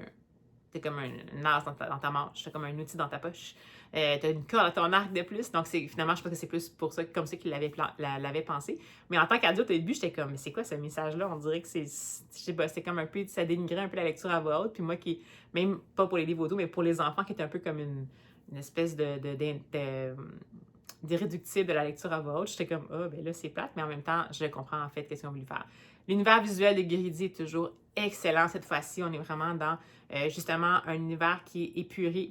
as dans ta manche, tu as comme un outil dans ta poche. Tu as une corde à ton arc de plus. Donc, finalement, je pense que c'est plus pour ça, comme ça qu'il l'avait pensé. Mais en tant qu'adulte, au début, j'étais comme, mais c'est quoi ce message-là? On dirait que je sais pas, c'est comme un peu, ça dénigrait un peu la lecture à voix haute. Puis moi, qui, même pas pour les livres audio, mais pour les enfants, qui est un peu comme une espèce d'irréductible de la lecture à voix haute, j'étais comme, ah, ben là, c'est plate, mais en même temps, je comprends en fait qu'est-ce qu'on voulait faire. L'univers visuel de Guéridi est toujours excellent cette fois-ci. On est vraiment dans, justement, un univers qui est épuré.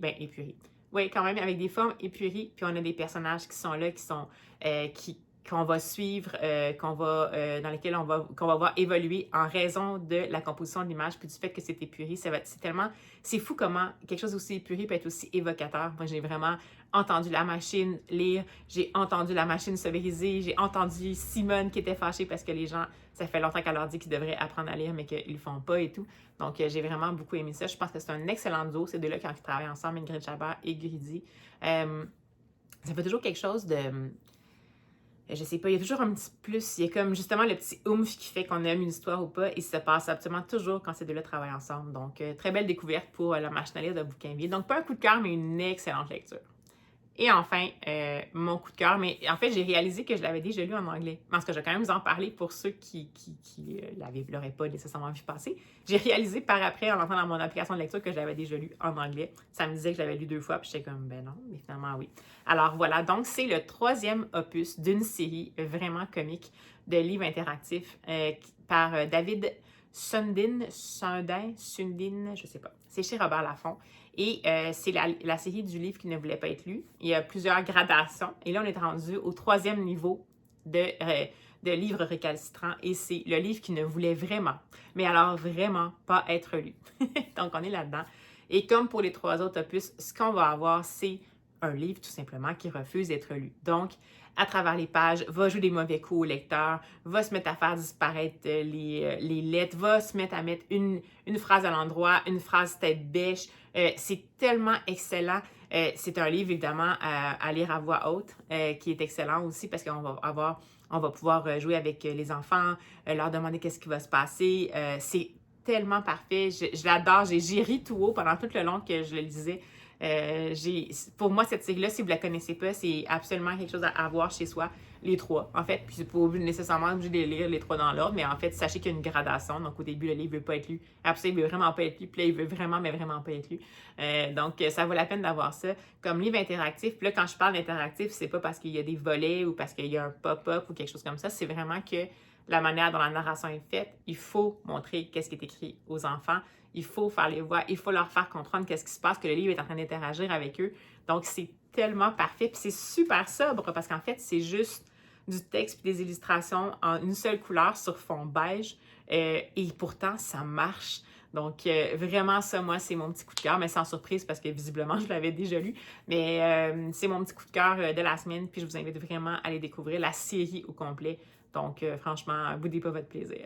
Oui, quand même, avec des formes épurées, puis on a des personnages qui sont là, qu'on va suivre, dans lesquels qu'on va voir évoluer en raison de la composition de l'image, puis du fait que c'est épuré. C'est fou comment quelque chose aussi épuré peut être aussi évocateur. Moi, j'ai vraiment entendu la machine lire, j'ai entendu la machine se briser, j'ai entendu Simone qui était fâchée parce que les gens, ça fait longtemps qu'elle leur dit qu'ils devraient apprendre à lire, mais qu'ils le font pas et tout. Donc, j'ai vraiment beaucoup aimé ça. Je pense que c'est un excellent duo, ces deux-là, quand ils travaillent ensemble, Ingrid Chabert et Guéridi. Ça fait toujours quelque chose de... je sais pas, il y a toujours un petit plus, il y a comme justement le petit oomph qui fait qu'on aime une histoire ou pas, et ça se passe absolument toujours quand ces deux-là travaillent ensemble. Donc, très belle découverte pour la machine à lire de Bouquinville. Donc, pas un coup de cœur, mais une excellente lecture. Et enfin, mon coup de cœur, mais en fait, j'ai réalisé que je l'avais déjà lu en anglais. Parce que je vais quand même vous en parler pour ceux qui l'auraient pas nécessairement vu passer. J'ai réalisé par après, en entrant dans mon application de lecture, que je l'avais déjà lu en anglais. Ça me disait que je l'avais lu 2 fois, puis j'étais comme, ben non, mais finalement, oui. Alors voilà, donc c'est le 3e opus d'une série vraiment comique de livres interactifs par David Sundin, je sais pas. C'est chez Robert Laffont. Et c'est la série du livre qui ne voulait pas être lu. Il y a plusieurs gradations. Et là, on est rendu au 3e niveau de livre récalcitrant. Et c'est le livre qui ne voulait vraiment, mais alors vraiment pas être lu. Donc, on est là-dedans. Et comme pour les 3 autres opus, ce qu'on va avoir, c'est un livre tout simplement qui refuse d'être lu. Donc, à travers les pages, va jouer des mauvais coups au lecteur, va se mettre à faire disparaître les lettres, va se mettre à mettre une phrase à l'endroit, une phrase tête bêche. C'est tellement excellent. C'est un livre, évidemment, à lire à voix haute, qui est excellent aussi parce qu'on va pouvoir jouer avec les enfants, leur demander qu'est-ce qui va se passer. C'est tellement parfait. Je l'adore. J'ai ri tout haut pendant tout le long que je le lisais. Pour moi, cette série-là, si vous ne la connaissez pas, c'est absolument quelque chose à avoir chez soi, les 3, en fait. Puis c'est pas nécessairement obligé de les lire les 3 dans l'ordre, mais en fait, sachez qu'il y a une gradation. Donc au début, le livre ne veut pas être lu. Après, il ne veut vraiment pas être lu. Puis là, il veut vraiment, mais vraiment pas être lu. Donc, ça vaut la peine d'avoir ça comme livre interactif. Puis là, quand je parle d'interactif, c'est pas parce qu'il y a des volets ou parce qu'il y a un pop-up ou quelque chose comme ça. C'est vraiment que la manière dont la narration est faite, il faut montrer qu'est-ce qui est écrit aux enfants. Il faut faire les voix, il faut leur faire comprendre qu'est-ce qui se passe, que le livre est en train d'interagir avec eux. Donc, c'est tellement parfait. Puis c'est super sobre parce qu'en fait, c'est juste du texte et des illustrations en une seule couleur sur fond beige. Et pourtant, ça marche. Donc, vraiment, ça, moi, c'est mon petit coup de cœur, mais sans surprise parce que visiblement, je l'avais déjà lu. Mais c'est mon petit coup de cœur de la semaine. Puis je vous invite vraiment à aller découvrir la série au complet. Donc, franchement, boudez pas votre plaisir.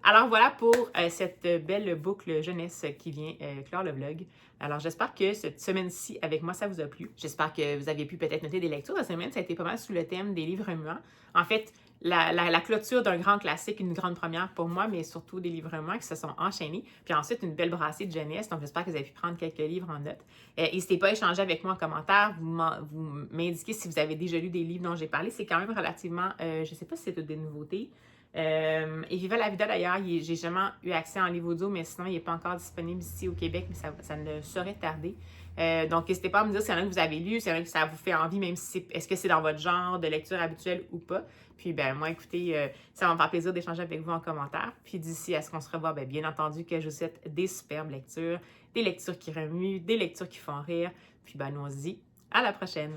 Alors voilà pour cette belle boucle jeunesse qui vient clore le vlog. Alors j'espère que cette semaine-ci avec moi, ça vous a plu. J'espère que vous avez pu peut-être noter des lectures. Cette semaine, ça a été pas mal sous le thème des livres muants. En fait, la clôture d'un grand classique, une grande première pour moi, mais surtout des livres muants qui se sont enchaînés. Puis ensuite, une belle brassée de jeunesse. Donc j'espère que vous avez pu prendre quelques livres en note. N'hésitez pas à échanger avec moi en commentaire. Vous m'indiquez si vous avez déjà lu des livres dont j'ai parlé. C'est quand même relativement, je ne sais pas si c'est toutes des nouveautés. Et Viva la Vida d'ailleurs, j'ai jamais eu accès en livre audio, mais sinon il n'est pas encore disponible ici au Québec, mais ça ne saurait tarder. Donc n'hésitez pas à me dire s'il y en a que vous avez lu, s'il y en a que ça vous fait envie, même si est-ce que c'est dans votre genre de lecture habituelle ou pas. Puis ben moi écoutez, ça va me faire plaisir d'échanger avec vous en commentaire. Puis d'ici à ce qu'on se revoit, bien entendu que je vous souhaite des superbes lectures, des lectures qui remuent, des lectures qui font rire. Puis ben nous on se dit à la prochaine!